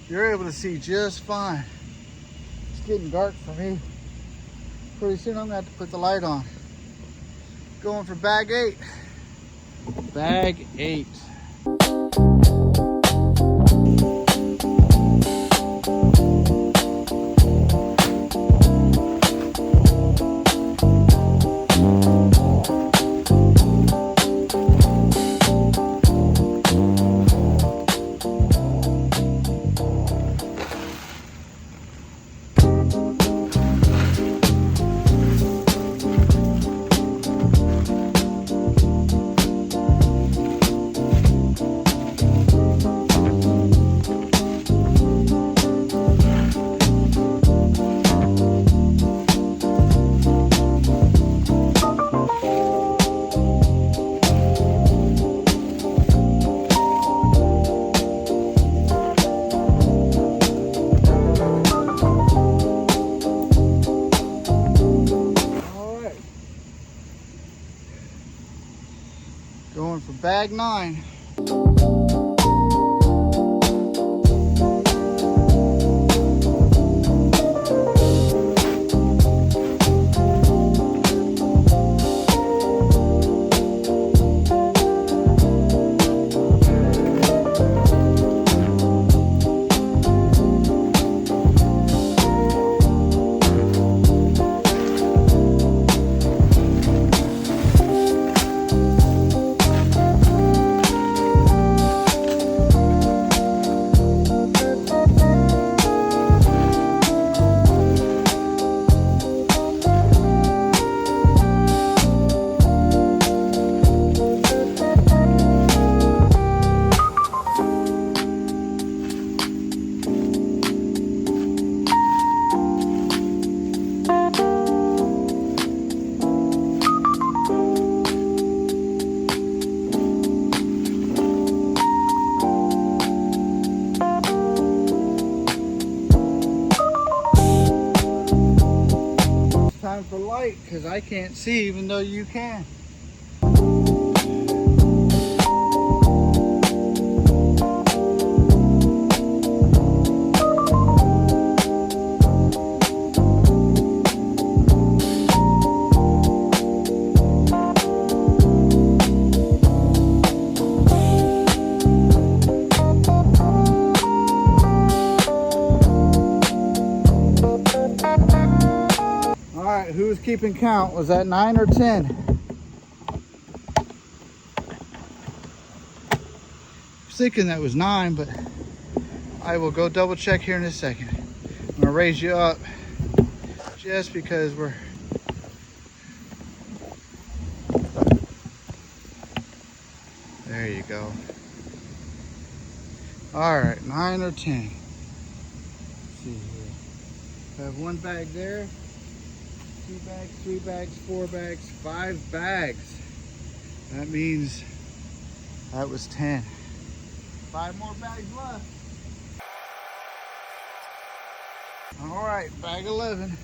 you're able to see just fine. It's getting dark for me. Pretty soon I'm gonna have to put the light on. Going for bag 8. Bag 8. bag 9. Time for light, because I can't see even though you can. Alright, who was keeping count? Was that 9 or 10? I was thinking that was 9, but I will go double check here in a second. I'm going to raise you up just because we're... There you go. Alright, 9 or 10. Let's see here. I have 1 bag there. 2 bags, 3 bags, 4 bags, 5 bags. That means that was 10. 5 more bags left. All right, bag 11.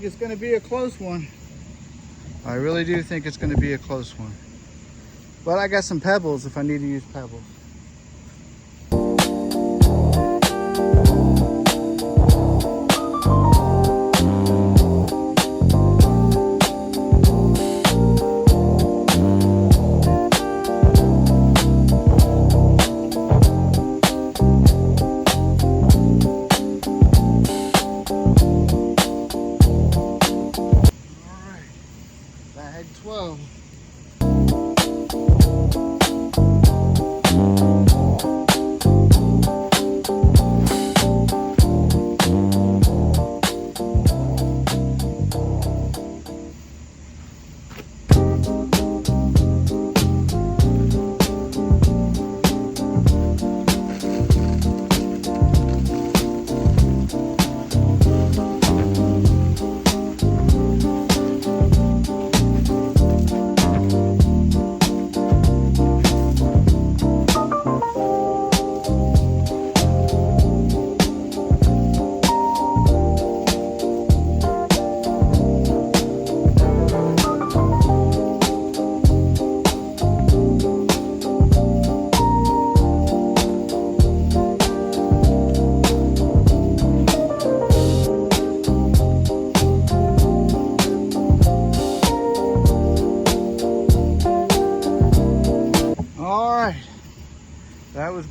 It's going to be a close one. I really do think it's going to be a close one. But I got some pebbles if I need to use pebbles. Bag 12.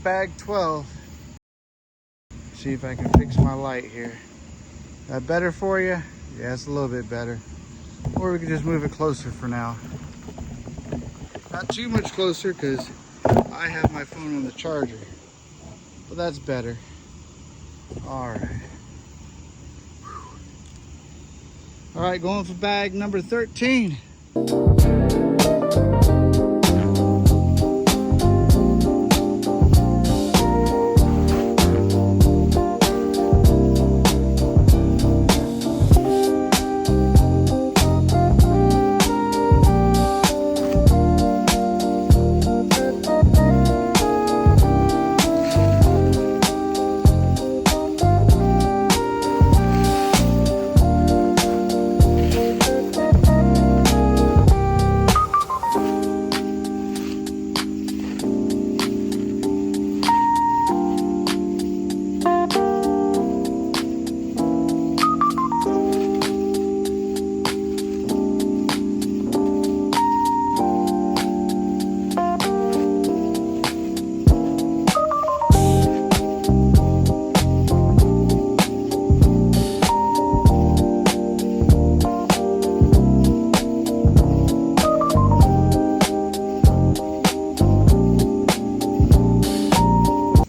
bag 12. See if I can fix my light here. That better for you? Yeah, it's a little bit better. Or we can just move it closer for now. Not too much closer because I have my phone on the charger. But that's better. All right. All right, going for bag number 13.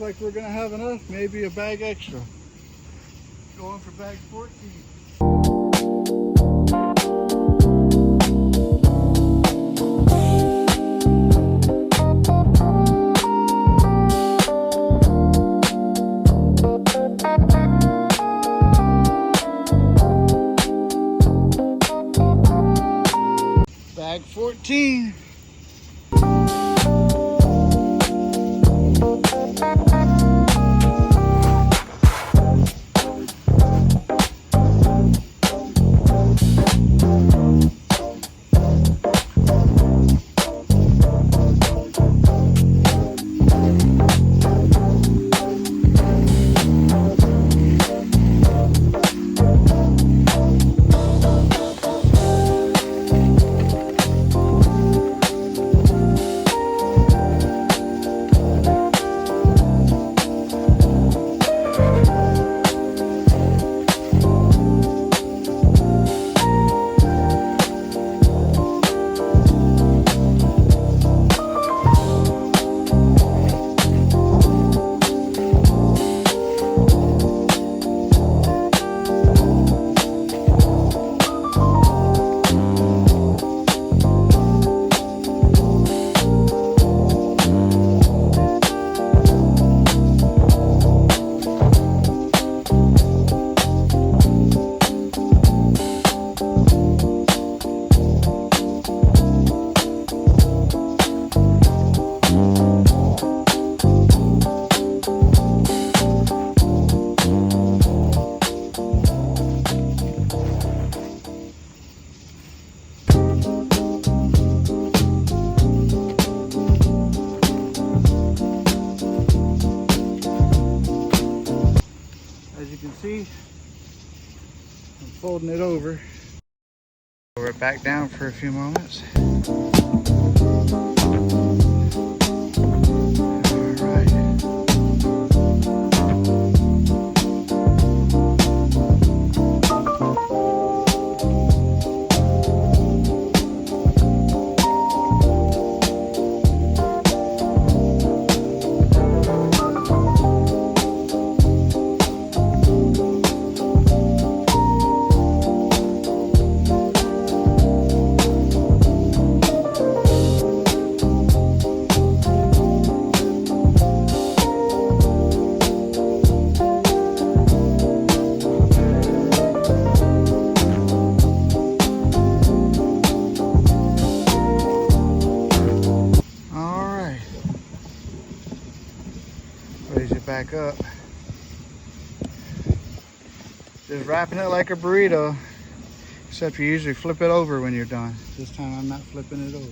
Like we're gonna have enough, maybe a bag extra. Going for bag 14. Bag 14. See, I'm folding it over. Lower it back down for a few moments. All right. Raise it back up. Just wrapping it like a burrito, except you usually flip it over when you're done. This time I'm not flipping it over.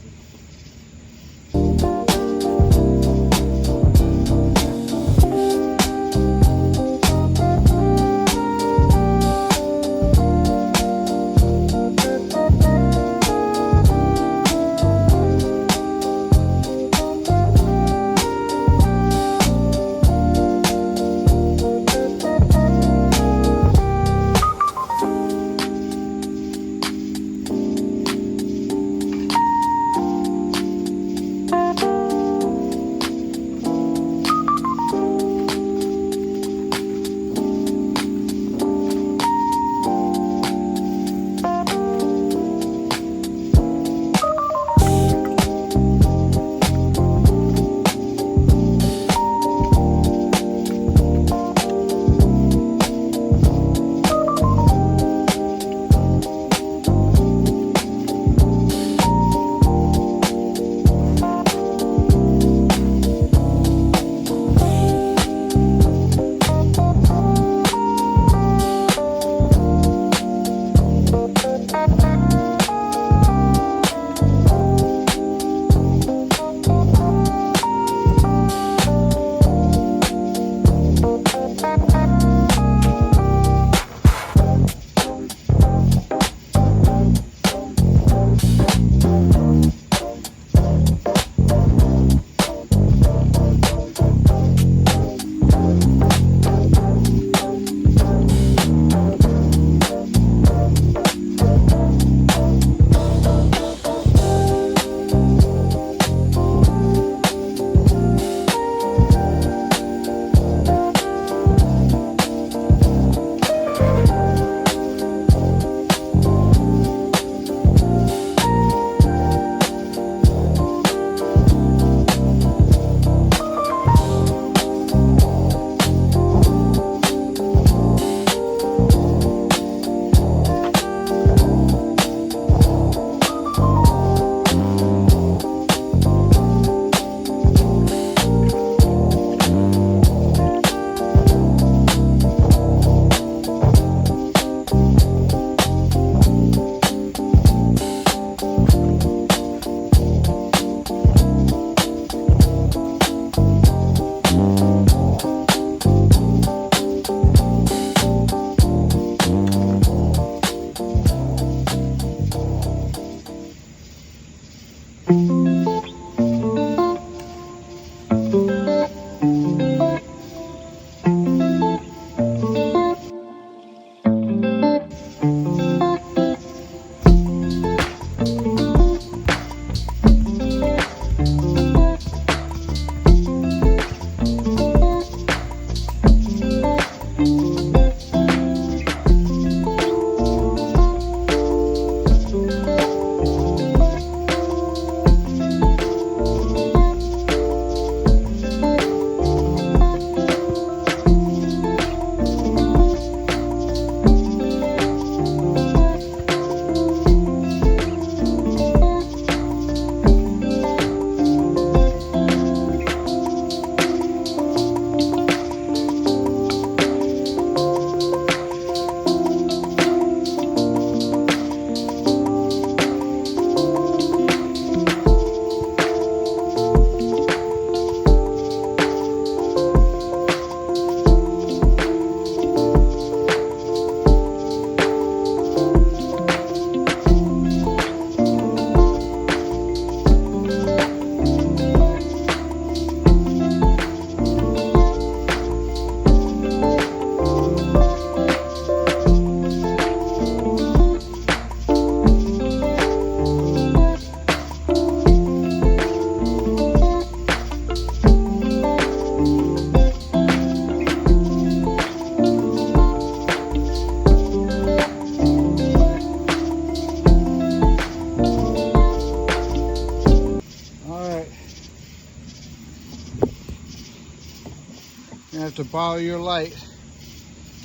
have to borrow your light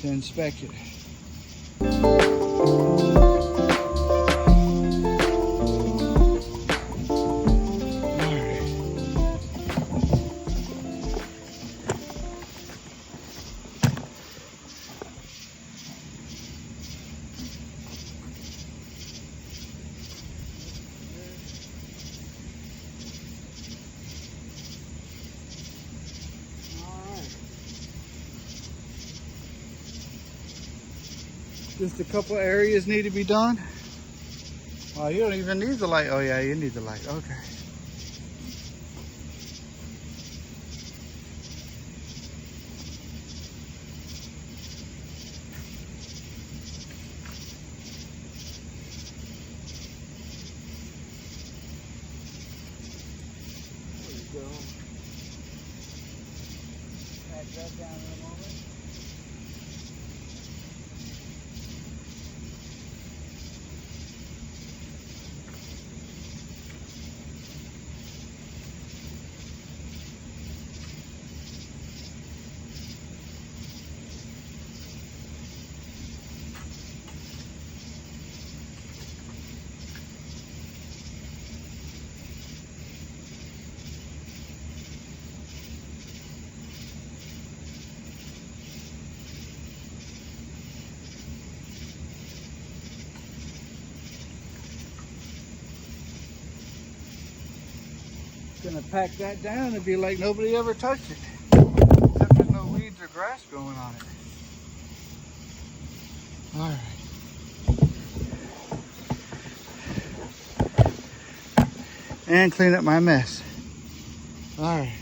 to inspect it. Just a couple areas need to be done. Oh, you don't even need the light. Oh yeah, you need the light. Okay. There you go. Patch that down in a moment. Gonna pack that down and be like nobody ever touched it, except there's no weeds or grass growing on it. All right, and clean up my mess. All right.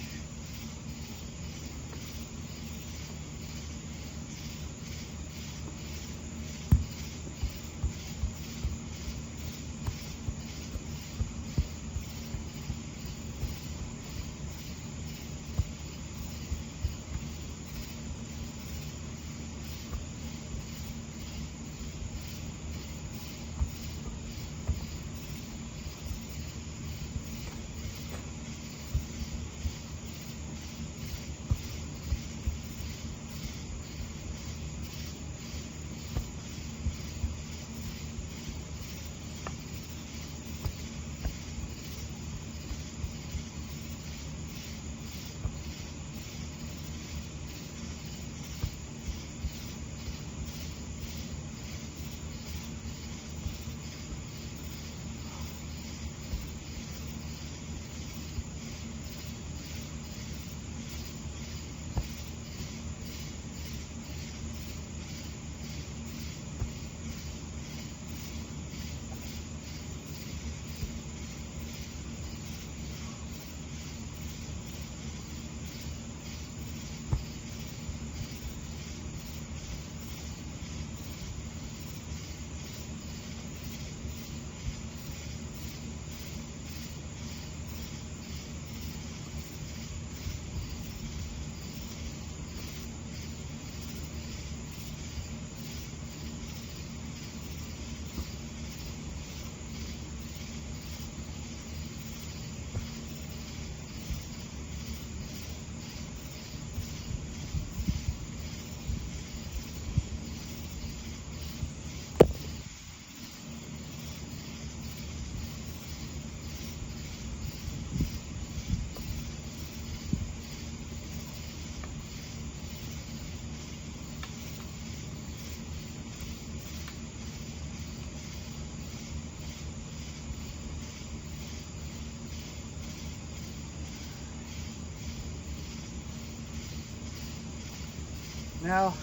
Now,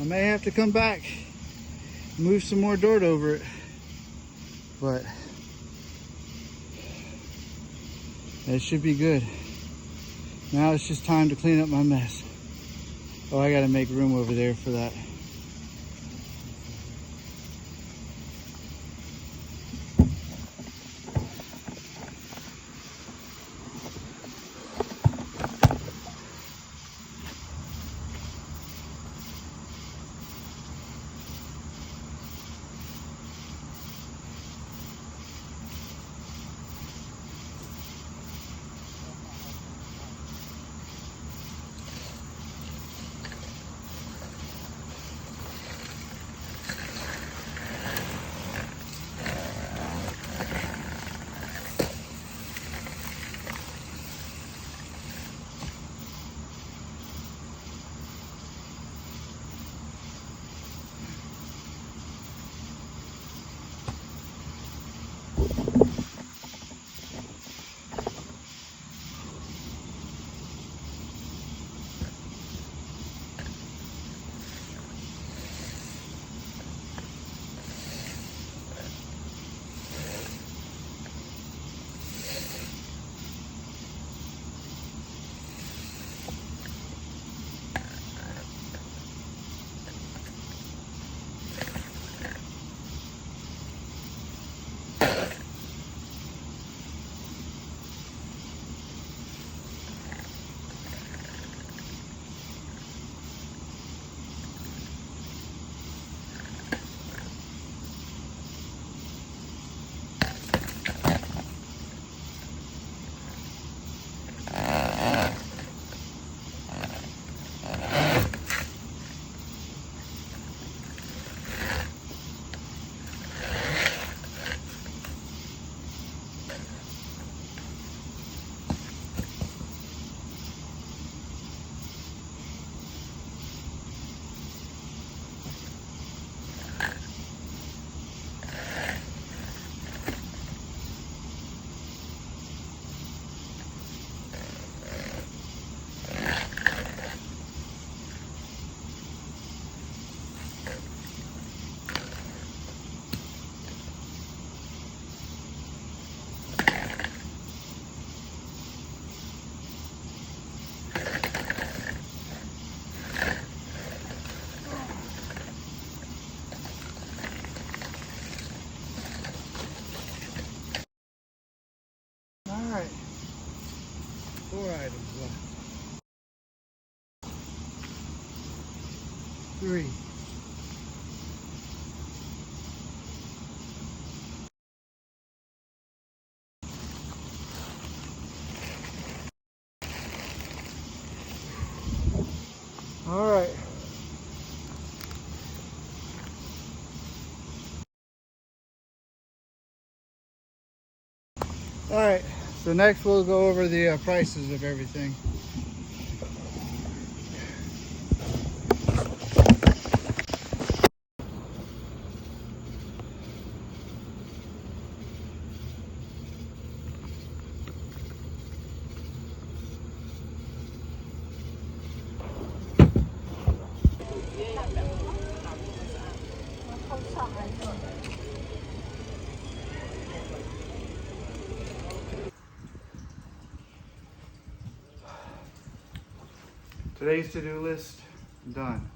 I may have to come back, move some more dirt over it, but it should be good. Now it's just time to clean up my mess. Oh, I gotta make room over there for that. All right. All right. So next we'll go over the prices of everything. Today's to-do list done.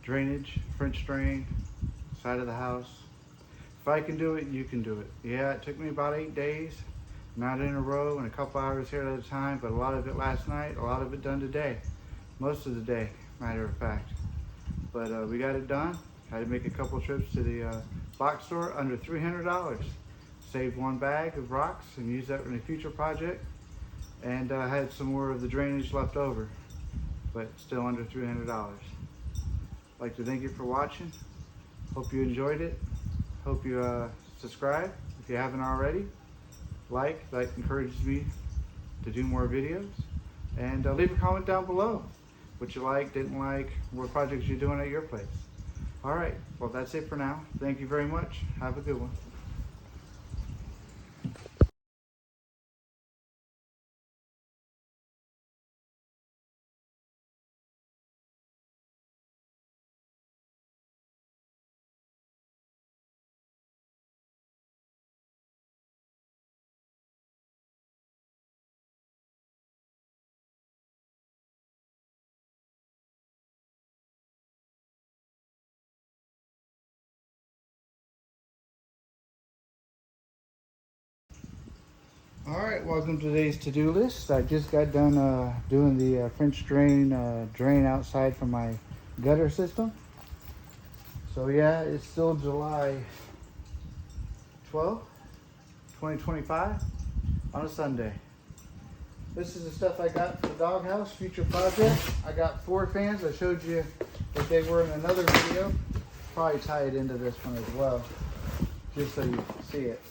Drainage, French drain, side of the house. If I can do it, you can do it. Yeah, it took me about 8 days, not in a row and a couple hours here at a time, but a lot of it last night, a lot of it done today. Most of the day, matter of fact. But we got it done. Had to make a couple trips to the box store, under $300. Saved one bag of rocks and used that in a future project. And had some more of the drainage left over, but still under $300. I'd like to thank you for watching. Hope you enjoyed it. Hope you subscribe if you haven't already. That encourages me to do more videos. And leave a comment down below what you like, didn't like, what projects you're doing at your place. All right, well, that's it for now. Thank you very much. Have a good one. All right, welcome to today's to-do list. I just got done doing the French drain outside from my gutter system. So yeah, it's still July 12th, 2025 on a Sunday. This is the stuff I got for the doghouse, future project. I got 4 fans. I showed you what they were in another video. Probably tie it into this one as well, just so you can see it.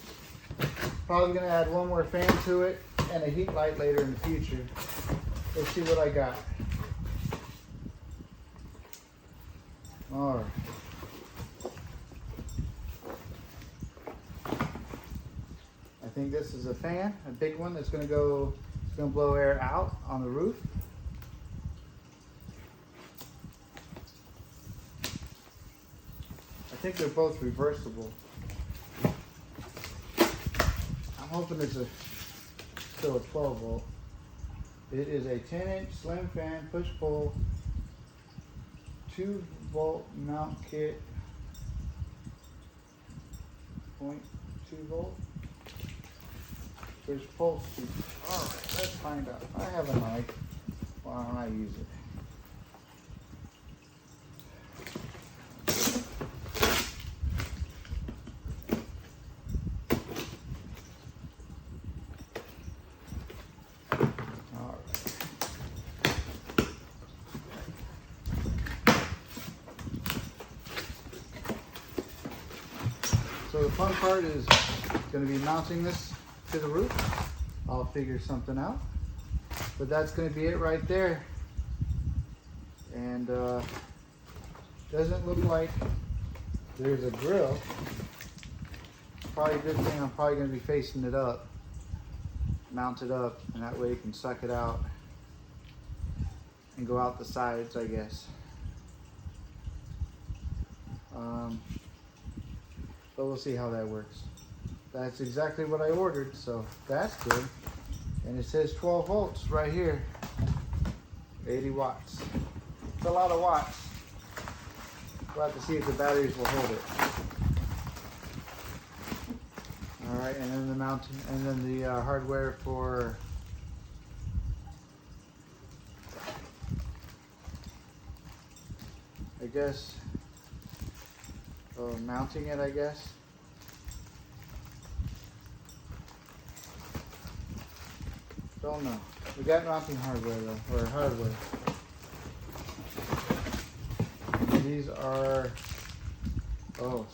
Probably gonna add one more fan to it and a heat light later in the future. Let's see what I got. All right. I think this is a fan, a big one that's gonna blow air out on the roof. I think they're both reversible. I'm hoping it's still a 12 volt. It is a 10-inch slim fan, push-pull, 2 volt mount kit, 0.2 volt. There's pulse speed. All right, let's find out. I have a mic. Why don't I use it? So the fun part is going to be mounting this to the roof. I'll figure something out. But that's going to be it right there. And doesn't look like there's a grill. Probably a good thing I'm probably going to be facing it up. Mount it up, and that way you can suck it out and go out the sides, I guess. But we'll see how that works. That's exactly what I ordered, so that's good. And it says 12 volts right here, 80 watts. It's a lot of watts. We'll have to see if the batteries will hold it. All right, and then the mounting, and then the hardware for I guess mounting it, I guess. Don't know. We got mounting hardware though, or hardware. these are,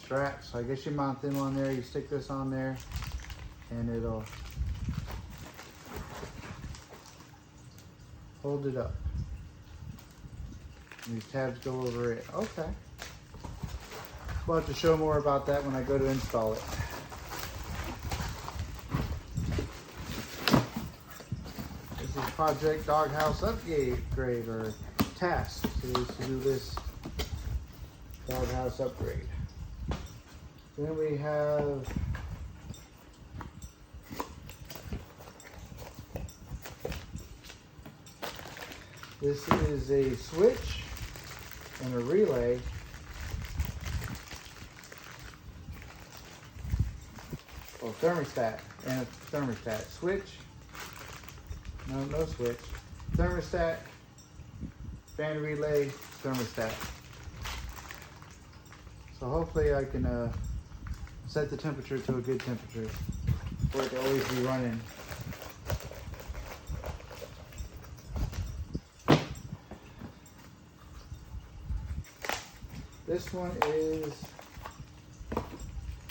straps. So I guess you mount them on there. You stick this on there and it'll hold it up. And these tabs go over it. Okay. We'll have to show more about that when I go to install it. This is Project Doghouse Upgrade or task. So we used to do this doghouse upgrade. Then we have this is a switch and a relay. Thermostat and a thermostat. Switch. No switch. Thermostat, fan relay, thermostat. So hopefully I can set the temperature to a good temperature for it to always be running.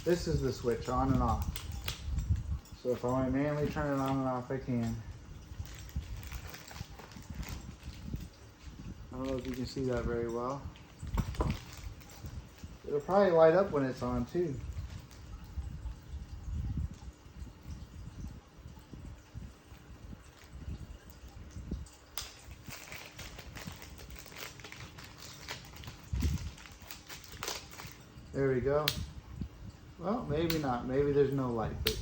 This is the switch, on and off. So if I want to manually turn it on and off, I can. I don't know if you can see that very well. It'll probably light up when it's on too. There we go. Well, maybe not. Maybe there's no light, but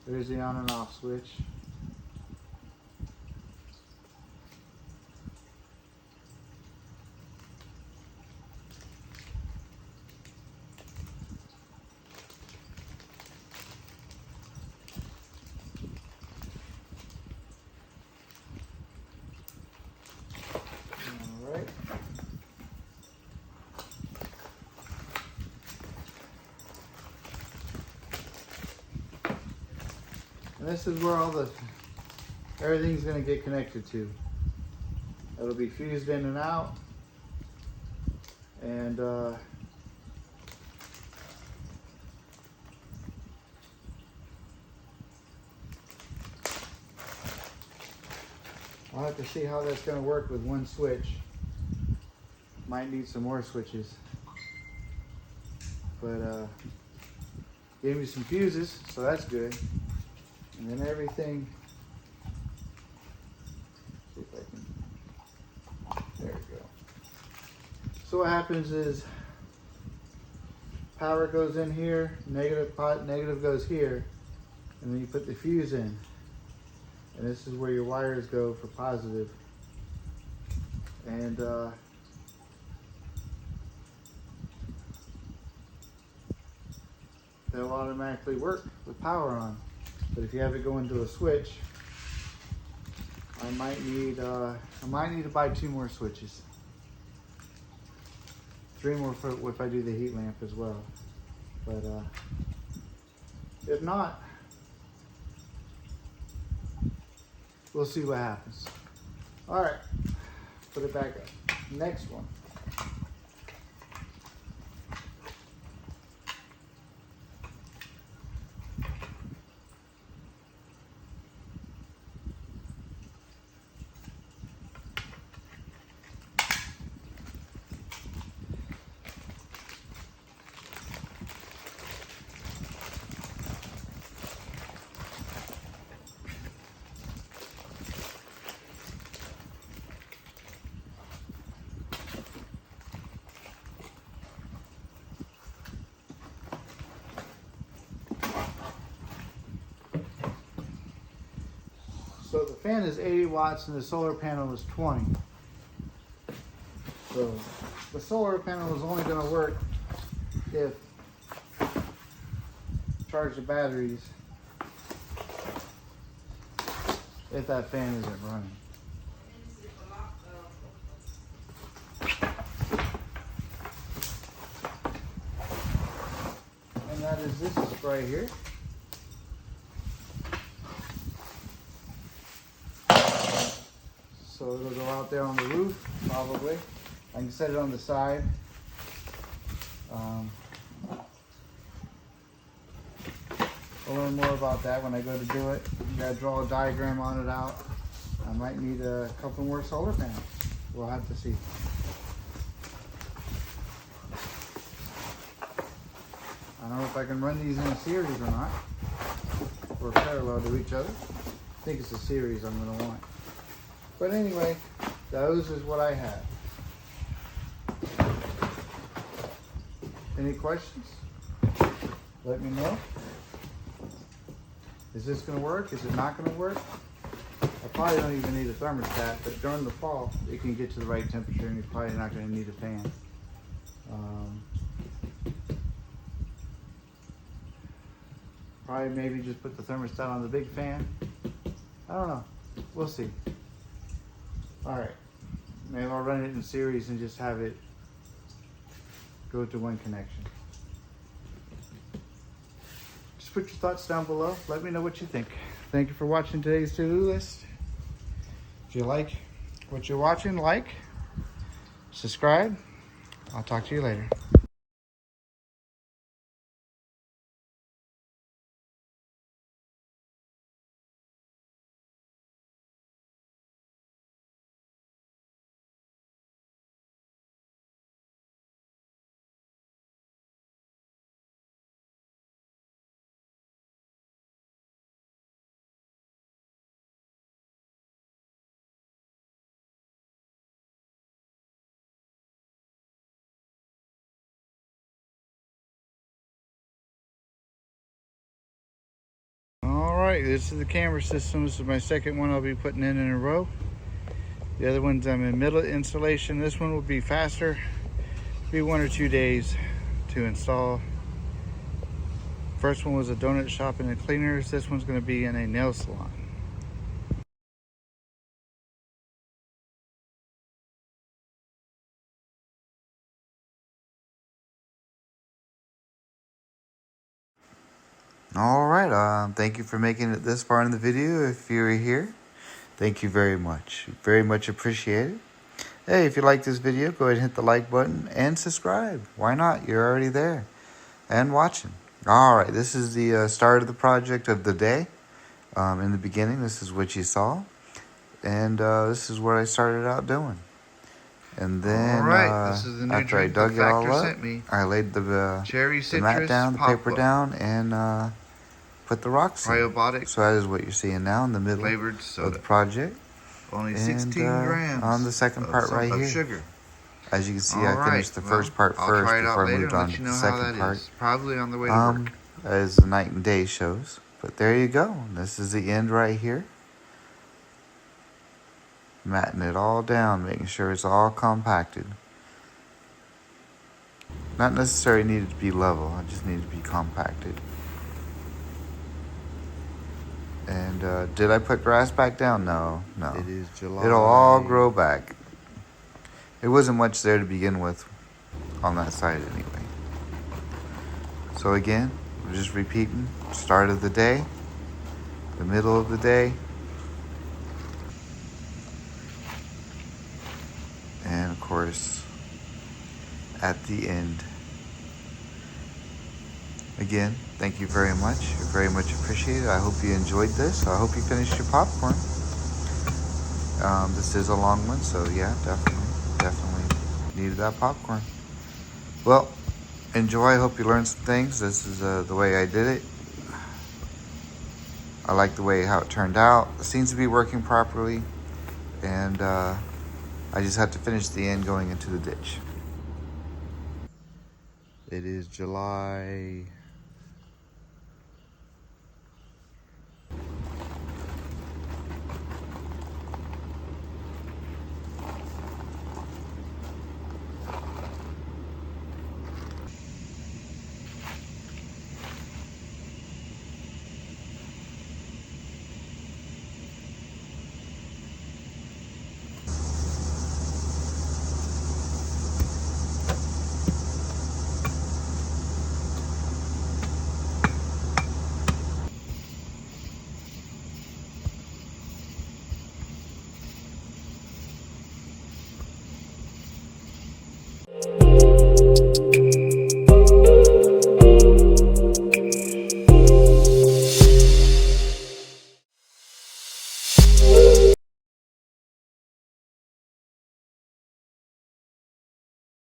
there's the on and off switch. All right. And this is where everything's going to get connected to. It'll be fused in and out. And I'll have to see how that's going to work with one switch. Might need some more switches. But gave me some fuses, so that's good. And then everything, see if I can, there we go. So what happens is power goes in here, negative goes here, and then you put the fuse in. And this is where your wires go for positive. And they'll automatically work with power on. But if you have it go into a switch, I might need to buy 2 more switches. 3 more if I do the heat lamp as well. But if not, we'll see what happens. All right, put it back up. Next one. So the fan is 80 watts and the solar panel is 20. So the solar panel is only going to work if charge the batteries if that fan isn't running. And that is this right here. So it'll go out there on the roof, probably. I can set it on the side. We'll learn more about that when I go to do it. You gotta draw a diagram on it out. I might need a couple more solar panels. We'll have to see. I don't know if I can run these in a series or not, or parallel to each other. I think it's a series I'm gonna want. But anyway, those is what I have. Any questions? Let me know. Is this gonna work? Is it not gonna work? I probably don't even need a thermostat, but during the fall, it can get to the right temperature and you're probably not gonna need a fan. Probably maybe just put the thermostat on the big fan. I don't know. We'll see. All right. Maybe I'll run it in series and just have it go to one connection. Just put your thoughts down below. Let me know what you think. Thank you for watching today's to-do list. If you like what you're watching, like, subscribe. I'll talk to you later. Alright, this is the camera system. This is my second one I'll be putting in a row. The other ones I'm in middle installation. This one will be faster. Be 1 or 2 days to install. First one was a donut shop and a cleaners. This one's going to be in a nail salon. All right, thank you for making it this far in the video. If you're here, thank you very much. Very much appreciated. Hey, if you like this video, go ahead and hit the like button and subscribe. Why not? You're already there and watching. All right, this is the start of the project of the day. In the beginning, this is what you saw. And this is what I started out doing. And then this is the new after I drink dug the it all Factor up, sent me. I laid the Cherry mat citrus down, the paper pop-up. down, and put the rocks in. Probiotic So that is what you're seeing now in the middle flavored of soda. the project. Only And, 16 grams on the second of part right here. sugar. As you can see, All I finished the right, first part I'll first try it out before I later moved and on let to you the know how second that part. is. Probably on the way to work. As the night and day shows. But there you go. This is the end right here. Matting it all down, making sure it's all compacted. Not necessarily needed to be level, I just needed to be compacted. And did I put grass back down? No. It is July. It'll all grow back. It wasn't much there to begin with on that side anyway. So again, we're just repeating. Start of the day, the middle of the day, and of course, at the end. Again, thank you very much. You're very much appreciated. I hope you enjoyed this. I hope you finished your popcorn. This is a long one, so yeah, definitely needed that popcorn. Well, enjoy. I hope you learned some things. This is the way I did it. I like the way how it turned out. It seems to be working properly, and I just have to finish the end going into the ditch. It is July